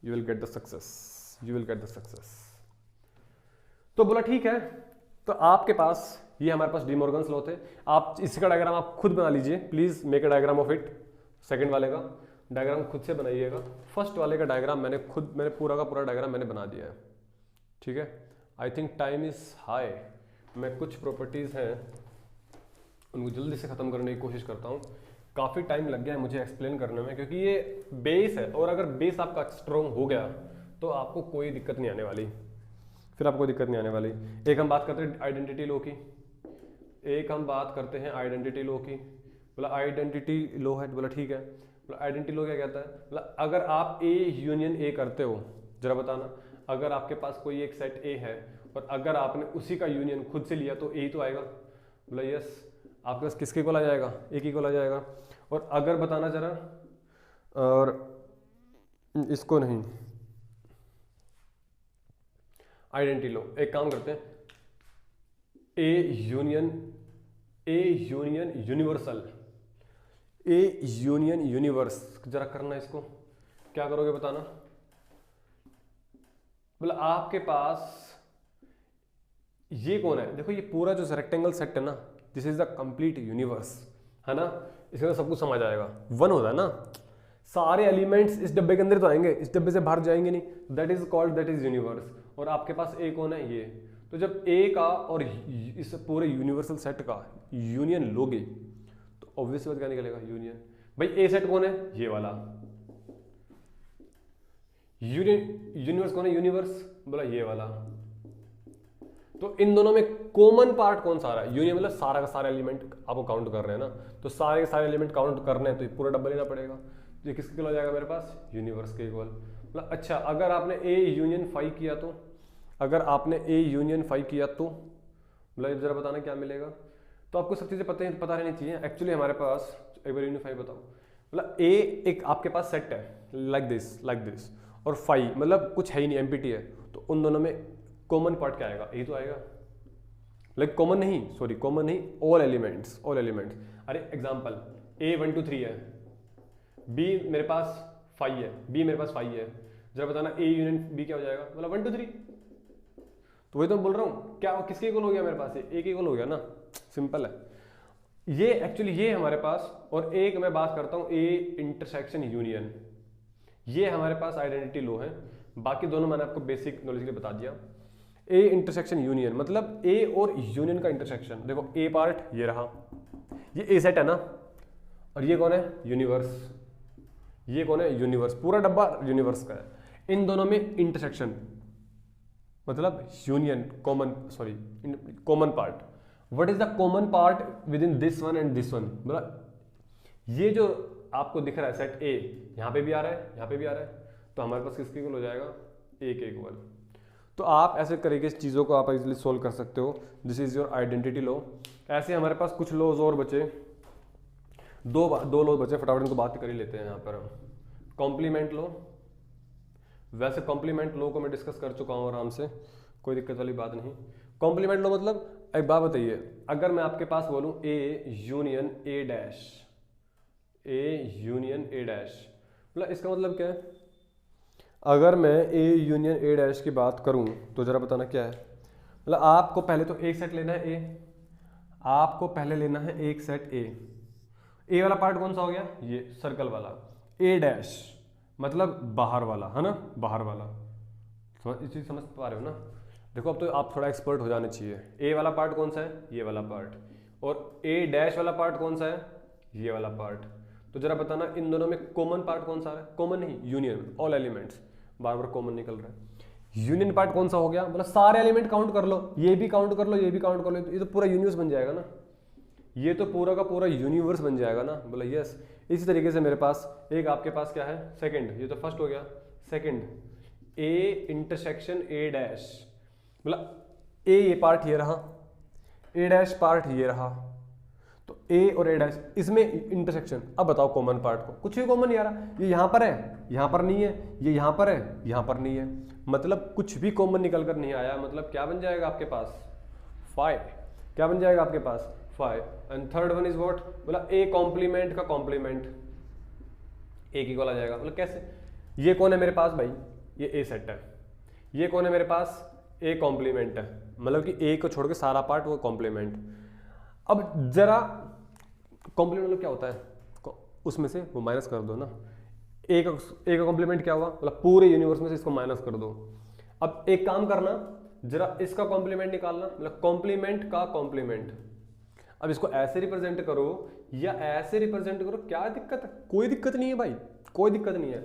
you will get the success, you will get the success. तो बोला ठीक है, तो आपके पास ये हमारे पास डी मॉर्गन्स लॉ थे। आप इसका डायग्राम आप खुद बना लीजिए, please make a diagram of it. Second वाले का डायग्राम खुद से बनाइएगा। फर्स्ट वाले का डायग्राम मैंने पूरा का पूरा डायग्राम मैंने बना दिया है, ठीक है। I think time is high, मैं कुछ प्रॉपर्टीज हैं उनको जल्दी से खत्म करने की कोशिश करता हूँ। काफ़ी टाइम लग गया है मुझे एक्सप्लेन करने में, क्योंकि ये बेस है, और अगर बेस आपका स्ट्रॉन्ग हो गया तो आपको कोई दिक्कत नहीं आने वाली, फिर आपको दिक्कत नहीं आने वाली। एक हम बात करते हैं आइडेंटिटी लॉ की, एक हम बात करते हैं आइडेंटिटी लॉ की। बोला आइडेंटिटी लॉ है, बोला ठीक है। बोला आइडेंटिटी लॉ क्या कहता है? बोला अगर आप ए यूनियन ए करते हो, जरा बताना, अगर आपके पास कोई एक सेट ए है और अगर आपने उसी का यूनियन खुद से लिया तो ए ही तो आएगा। बोला यस, आपके पास किसके को आ जाएगा? एक ही को आ जाएगा। और अगर बताना जरा, और इसको नहीं, आइडेंटिटी लो, एक काम करते हैं, A union universal, A union universe, जरा करना इसको, क्या करोगे बताना। बोला आपके पास ये कौन है? देखो ये पूरा जो रेक्टेंगल सेट है ना, this is the complete universe, है ना, इसमें सब कुछ समझ आएगा। वन होता है ना, सारे एलिमेंट्स इस डब्बे के अंदर तो आएंगे, इस डब्बे से बाहर जाएंगे नहीं, that is called, that is universe. और आपके पास ए कौन है? ये। तो जब ए का और इस पूरे यूनिवर्सल सेट का यूनियन लोगे तो ऑब्वियस बात क्या निकलेगा? यूनियन। भाई ए सेट कौन है? ये वाला। यूनिवर्स कौन है? यूनिवर्स। बोला ये वाला। तो इन दोनों में कॉमन पार्ट कौन सा आ रहा है? यूनियन मतलब सारा का सारा एलिमेंट आपको काउंट कर रहे हैं ना, तो सारे के सारे एलिमेंट काउंट करने हैं तो ये पूरा डब्बा लेना पड़ेगा। तो ये किसके इक्वल हो जाएगा मेरे पास? यूनिवर्स के इक्वल। मतलब अच्छा, अगर आपने ए यूनियन फाई किया तो, अगर आपने ए यूनियन फाई किया तो मतलब जरा बताना क्या मिलेगा। तो आपको सब चीज़ें पता रहनी चाहिए। एक्चुअली हमारे पास एक बार यूनियन फाई बताओ, मतलब ए एक आपके पास सेट है लाइक दिस, और फाई मतलब कुछ है ही नहीं, एम्प्टी है, तो उन दोनों में कॉमन पार्ट क्या आएगा? यही तो आएगा। लाइक कॉमन नहीं, सॉरी कॉमन नहीं, ऑल एलिमेंट्स। अरे एग्जांपल ए 1 2 3 है, बी मेरे पास 5 है, बी मेरे पास 5 है, जरा बताना ए यूनियन बी क्या हो जाएगा? मतलब 1 2 3। तो वही तो बोल रहा हूँ, क्या किसके इक्वल हो गया मेरे पास? ए के इक्वल हो गया ना, सिंपल है ये। एक्चुअली ये हमारे पास, और एक मैं बात करता हूँ ए इंटरसेक्शन यूनियन, ये हमारे पास आइडेंटिटी लॉ है। बाकी दोनों मैंने आपको बेसिक नॉलेज के लिए बता दिया। ए इंटरसेक्शन यूनियन मतलब ए और यूनियन का इंटरसेक्शन। देखो ए पार्ट ये रहा, ये ए सेट है ना, और ये कौन है? यूनिवर्स। ये कौन है? यूनिवर्स। पूरा डब्बा यूनिवर्स का है। इन दोनों में इंटरसेक्शन मतलब union, common part. What is the common part with in this one and this one? मतलब ये जो आपको दिख रहा है सेट ए, यहाँ पे भी आ रहा है, यहाँ पे भी आ रहा है, तो हमारे पास किसके इक्वल हो जाएगा? ए के इक्वल। तो आप ऐसे करके इस चीज़ों को आप इजीली सोल्व कर सकते हो। This is your identity law. ऐसे हमारे पास कुछ लॉज और बचे, दो लॉ बचे, फटाफट इनको बात कर ही लेते हैं यहाँ पर। कॉम्प्लीमेंट लॉ, वैसे कॉम्प्लीमेंट लॉ को मैं डिस्कस कर चुका हूँ आराम से, कोई दिक्कत वाली बात नहीं। कॉम्प्लीमेंट लॉ मतलब एक बात बताइए, अगर मैं आपके पास बोलूँ A union A dash, A union A dash, मतलब इसका मतलब क्या है? अगर मैं ए यूनियन ए डैश की बात करूं तो जरा बताना क्या है। मतलब आपको पहले तो एक सेट लेना है ए, आपको पहले लेना है एक सेट ए वाला पार्ट कौन सा हो गया? ये सर्कल वाला। ए डैश मतलब बाहर वाला, है ना, बाहर वाला। इस चीज समझ पा रहे हो ना? देखो अब तो आप थोड़ा एक्सपर्ट हो जाने चाहिए। ए वाला पार्ट कौन सा है? ये वाला पार्ट। और ए डैश वाला पार्ट कौन सा है? ये वाला पार्ट। तो जरा बताना इन दोनों में कॉमन पार्ट कौन सा है? कॉमन नहीं, यूनियन, ऑल एलिमेंट्स, बार बार कॉमन निकल रहा है। यूनियन पार्ट कौन सा हो गया? मतलब सारे एलिमेंट काउंट कर लो, ये भी काउंट कर लो, ये भी काउंट कर लो, ये तो पूरा यूनिवर्स बन जाएगा ना, ये तो पूरा का पूरा यूनिवर्स बन जाएगा ना। बोला यस, इसी तरीके से मेरे पास एक आपके पास क्या है सेकंड, ये तो फर्स्ट हो गया, second A intersection A dash, मतलब ए ये पार्ट ये रहा, ए डैश पार्ट ये रहा, तो ए और ए डैश इसमें इंटरसेक्शन। अब बताओ कॉमन पार्ट को, कुछ भी कॉमन नहीं आ रहा, ये यहां पर है यहां पर नहीं है, ये यहां पर है यहां पर नहीं है, मतलब कुछ भी कॉमन निकल कर नहीं आया, मतलब क्या बन जाएगा आपके पास 5, क्या बन जाएगा आपके पास 5। And third one is what, मतलब ए कॉम्प्लीमेंट का कॉम्प्लीमेंट ए की इक्वल आ जाएगा। मतलब कैसे, ये कौन है मेरे पास भाई, ये ए सेट है, ये कौन है मेरे पास ए कॉम्प्लीमेंट है, मतलब कि ए को छोड़ के सारा पार्ट वो कॉम्प्लीमेंट। अब जरा कॉम्प्लीमेंट मतलब क्या होता है, उसमें से वो माइनस कर दो ना, ए का कॉम्प्लीमेंट क्या हुआ, मतलब पूरे यूनिवर्स में से इसको माइनस कर दो। अब एक काम करना, जरा इसका कॉम्प्लीमेंट निकालना, मतलब कॉम्प्लीमेंट का कॉम्प्लीमेंट। अब इसको ऐसे रिप्रेजेंट करो या ऐसे रिप्रेजेंट करो, क्या दिक्कत है, कोई दिक्कत नहीं है भाई, कोई दिक्कत नहीं है।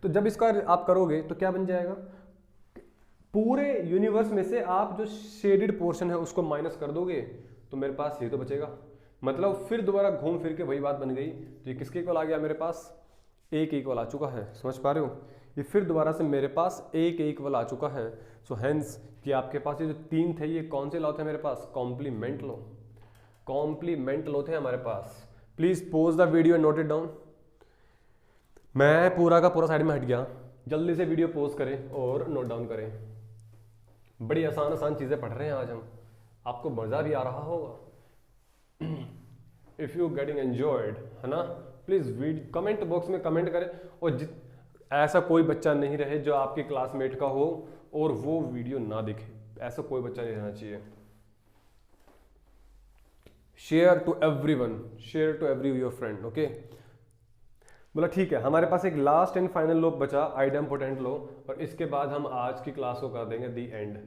तो जब इसका आप करोगे तो क्या बन जाएगा, पूरे यूनिवर्स में से आप जो शेडेड पोर्शन है उसको माइनस कर दोगे तो मेरे पास ये तो बचेगा। मतलब फिर दोबारा घूम फिर के वही बात बन गई, तो ये किसके इक्वल आ गया मेरे पास, ए के इक्वल आ चुका है, समझ पा रहे हो। ये फिर दोबारा से मेरे पास ए के इक्वल आ चुका है। सो हेंस कि आपके पास ये जो 3 थे ये कौन से लॉ थे मेरे पास, कॉम्प्लीमेंट लॉ, कॉम्प्लीमेंट लॉ थे हमारे पास। Please pause the video and note it down. मैं पूरा का पूरा साइड में हट गया, जल्दी से वीडियो पॉज करें और नोट डाउन करें। बड़ी आसान आसान चीजें पढ़ रहे हैं आज हम, आपको मजा भी आ रहा होगा। इफ यू गेटिंग एंजॉयड, है ना, प्लीज कमेंट बॉक्स में कमेंट करें। और ऐसा कोई बच्चा नहीं रहे जो आपके क्लासमेट का हो और वो वीडियो ना देखे, ऐसा कोई बच्चा नहीं रहना चाहिए। Share to everyone, share to every your friend, okay. बोला ठीक है, हमारे पास एक लास्ट एंड फाइनल लॉ बचा, आइडेम्पोटेंट लॉ, और इसके बाद हम आज की क्लास को कर देंगे दी एंड।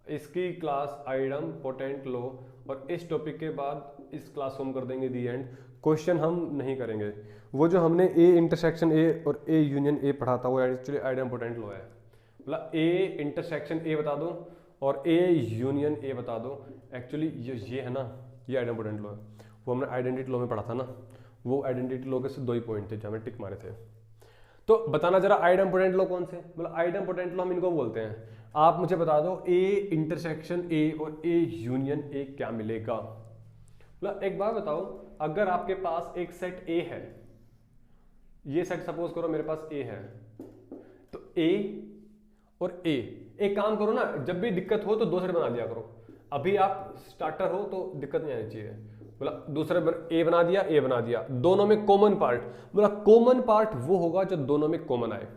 इसकी क्लास आइडेम्पोटेंट लॉ, और इस टॉपिक के बाद इस क्लास को हम कर देंगे दी एंड। क्वेश्चन हम नहीं करेंगे, वो जो हमने ए इंटरसेक्शन ए और ए यूनियन ए पढ़ा था वो एक्चुअली आइडेम्पोटेंट लॉ है। मतलब ए इंटरसेक्शन ए बता दो और ए यूनियन ए बता दो, एक्चुअली ये है ना, ये आइडेम्पोटेंट लॉ है। वो हमने आइडेंटिटी लॉ में पढ़ा था ना, वो आइडेंटिटी लॉ के सिर्फ 2 ही पॉइंट थे जो हमें टिक मारे थे। तो बताना जरा आइडेम्पोटेंट लॉ कौन से, मतलब आइडेम्पोटेंट लॉ हम इनको बोलते हैं। आप मुझे बता दो ए इंटरसेक्शन ए और ए यूनियन ए क्या मिलेगा। मतलब एक बात बताओ, अगर आपके पास एक सेट ए है, ये सेट सपोज करो मेरे पास ए है, तो ए और ए, एक काम करो ना, जब भी दिक्कत हो तो 2 सेट बना दिया करो। अभी आप स्टार्टर हो तो दिक्कत नहीं आनी चाहिए, मतलब दूसरे ए बना दिया, ए बना दिया, दोनों में कॉमन पार्ट, मतलब कॉमन पार्ट वो होगा जो दोनों में कॉमन आए।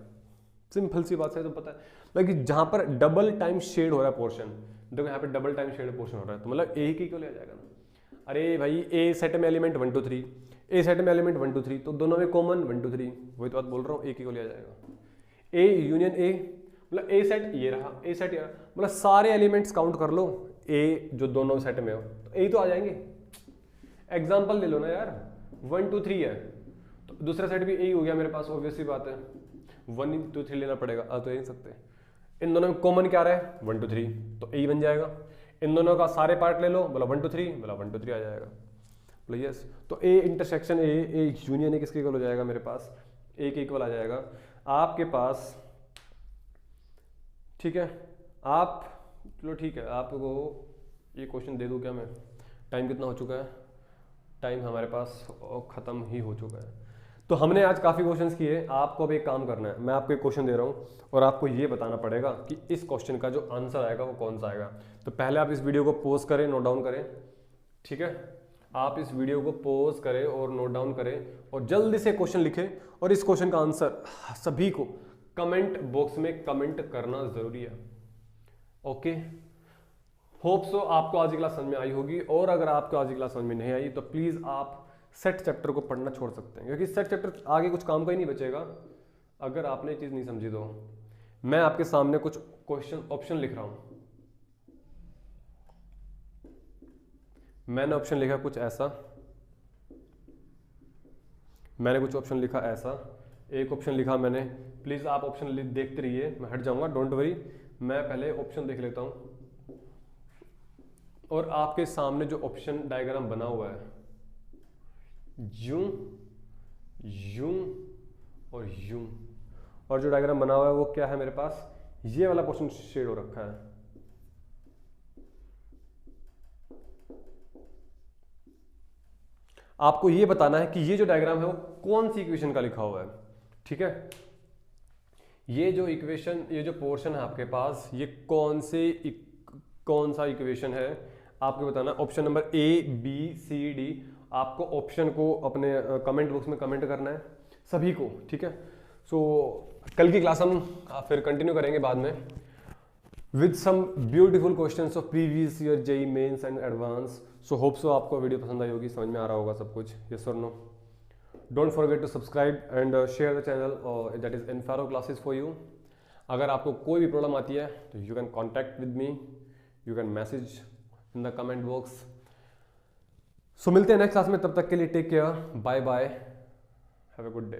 सिंपल सी बात है, तो पता है लेकिन जहां पर डबल टाइम शेड हो रहा है पोर्शन, देखो यहाँ पे डबल टाइम शेड पोर्शन हो रहा है, तो मतलब ए ही क्यों ले जाएगा ना। अरे भाई ए सेट में एलिमेंट 1 2 3, ए सेट में एलिमेंट 1 2 3, तो दोनों में कॉमन 1 2 3, वही तो बात बोल रहा हूँ, ए क्यों ले जाएगा। ए यूनियन ए, मतलब ए सेट ये रहा, ए सेट ये रहा, मतलब सारे एलिमेंट्स काउंट कर लो ए जो दोनों सेट में हो, तो ए तो आ जाएंगे। एग्जाम्पल ले लो ना यार, 1 2 3 है तो दूसरा सेट भी ए हो गया मेरे पास, ऑब्वियस सी बात है, 1 2 3 लेना पड़ेगा, तो ए नहीं सकते। इन दोनों में कॉमन क्या रहा है 1 2 3, तो ए बन जाएगा। इन दोनों का सारे पार्ट ले लो, बोला 1 2 3, बोला 1 2 3 आ जाएगा, बोला यस। तो A intersection A union A किसके इक्वल हो जाएगा मेरे पास, ए के इक्वल आ जाएगा आपके पास, ठीक है। आप चलो ठीक है, आपको ये क्वेश्चन दे दूं क्या मैं, टाइम कितना हो चुका है, टाइम हमारे पास ख़त्म ही हो चुका है। तो हमने आज काफ़ी क्वेश्चंस किए, आपको अब एक काम करना है, मैं आपको एक क्वेश्चन दे रहा हूँ और आपको ये बताना पड़ेगा कि इस क्वेश्चन का जो आंसर आएगा वो कौन सा आएगा। तो पहले आप इस वीडियो को पॉज करें, नोट डाउन करें, ठीक है। आप इस वीडियो को पॉज करें और नोट डाउन करें और जल्दी से क्वेश्चन लिखें, और इस क्वेश्चन का आंसर सभी को कमेंट बॉक्स में कमेंट करना ज़रूरी है, ओके। होप सो आपको आज की क्लास समझ में आई होगी, और अगर आपको आज की क्लास समझ में नहीं आई तो प्लीज़ आप सेट चैप्टर को पढ़ना छोड़ सकते हैं, क्योंकि सेट चैप्टर आगे कुछ काम का ही नहीं बचेगा अगर आपने ये चीज़ नहीं समझी। तो मैं आपके सामने कुछ क्वेश्चन ऑप्शन लिख रहा हूँ, मैंने ऑप्शन लिखा कुछ ऐसा, मैंने कुछ ऑप्शन लिखा ऐसा, एक ऑप्शन लिखा मैंने, प्लीज़ आप ऑप्शन देखते रहिए, मैं हट जाऊँगा, डोंट वरी, मैं पहले ऑप्शन देख लेता हूँ। और आपके सामने जो ऑप्शन डायग्राम बना हुआ है, यूं यूं और यूं, और जो डायग्राम बना हुआ है वो क्या है मेरे पास, ये वाला पोर्शन शेड हो रखा है। आपको ये बताना है कि ये जो डायग्राम है वो कौन सी इक्वेशन का लिखा हुआ है, ठीक है। ये जो इक्वेशन, ये जो पोर्शन है आपके पास, ये कौन सा इक्वेशन है आपको बताना। Option number A B C D, आपको ऑप्शन को अपने कमेंट बॉक्स में कमेंट करना है सभी को, ठीक है। सो कल की क्लास हम फिर कंटिन्यू करेंगे बाद में with some beautiful questions of previous year JEE mains and advance. So hope so आपको वीडियो पसंद आई होगी, समझ में आ रहा होगा सब कुछ, यस और no. Don't forget to subscribe and share the channel that is Infero classes for you. अगर आपको कोई भी प्रॉब्लम आती है तो you can contact with me, you can message in the comment box. So मिलते हैं नेक्स्ट क्लास में, तब तक के लिए take care, bye bye, have a good day.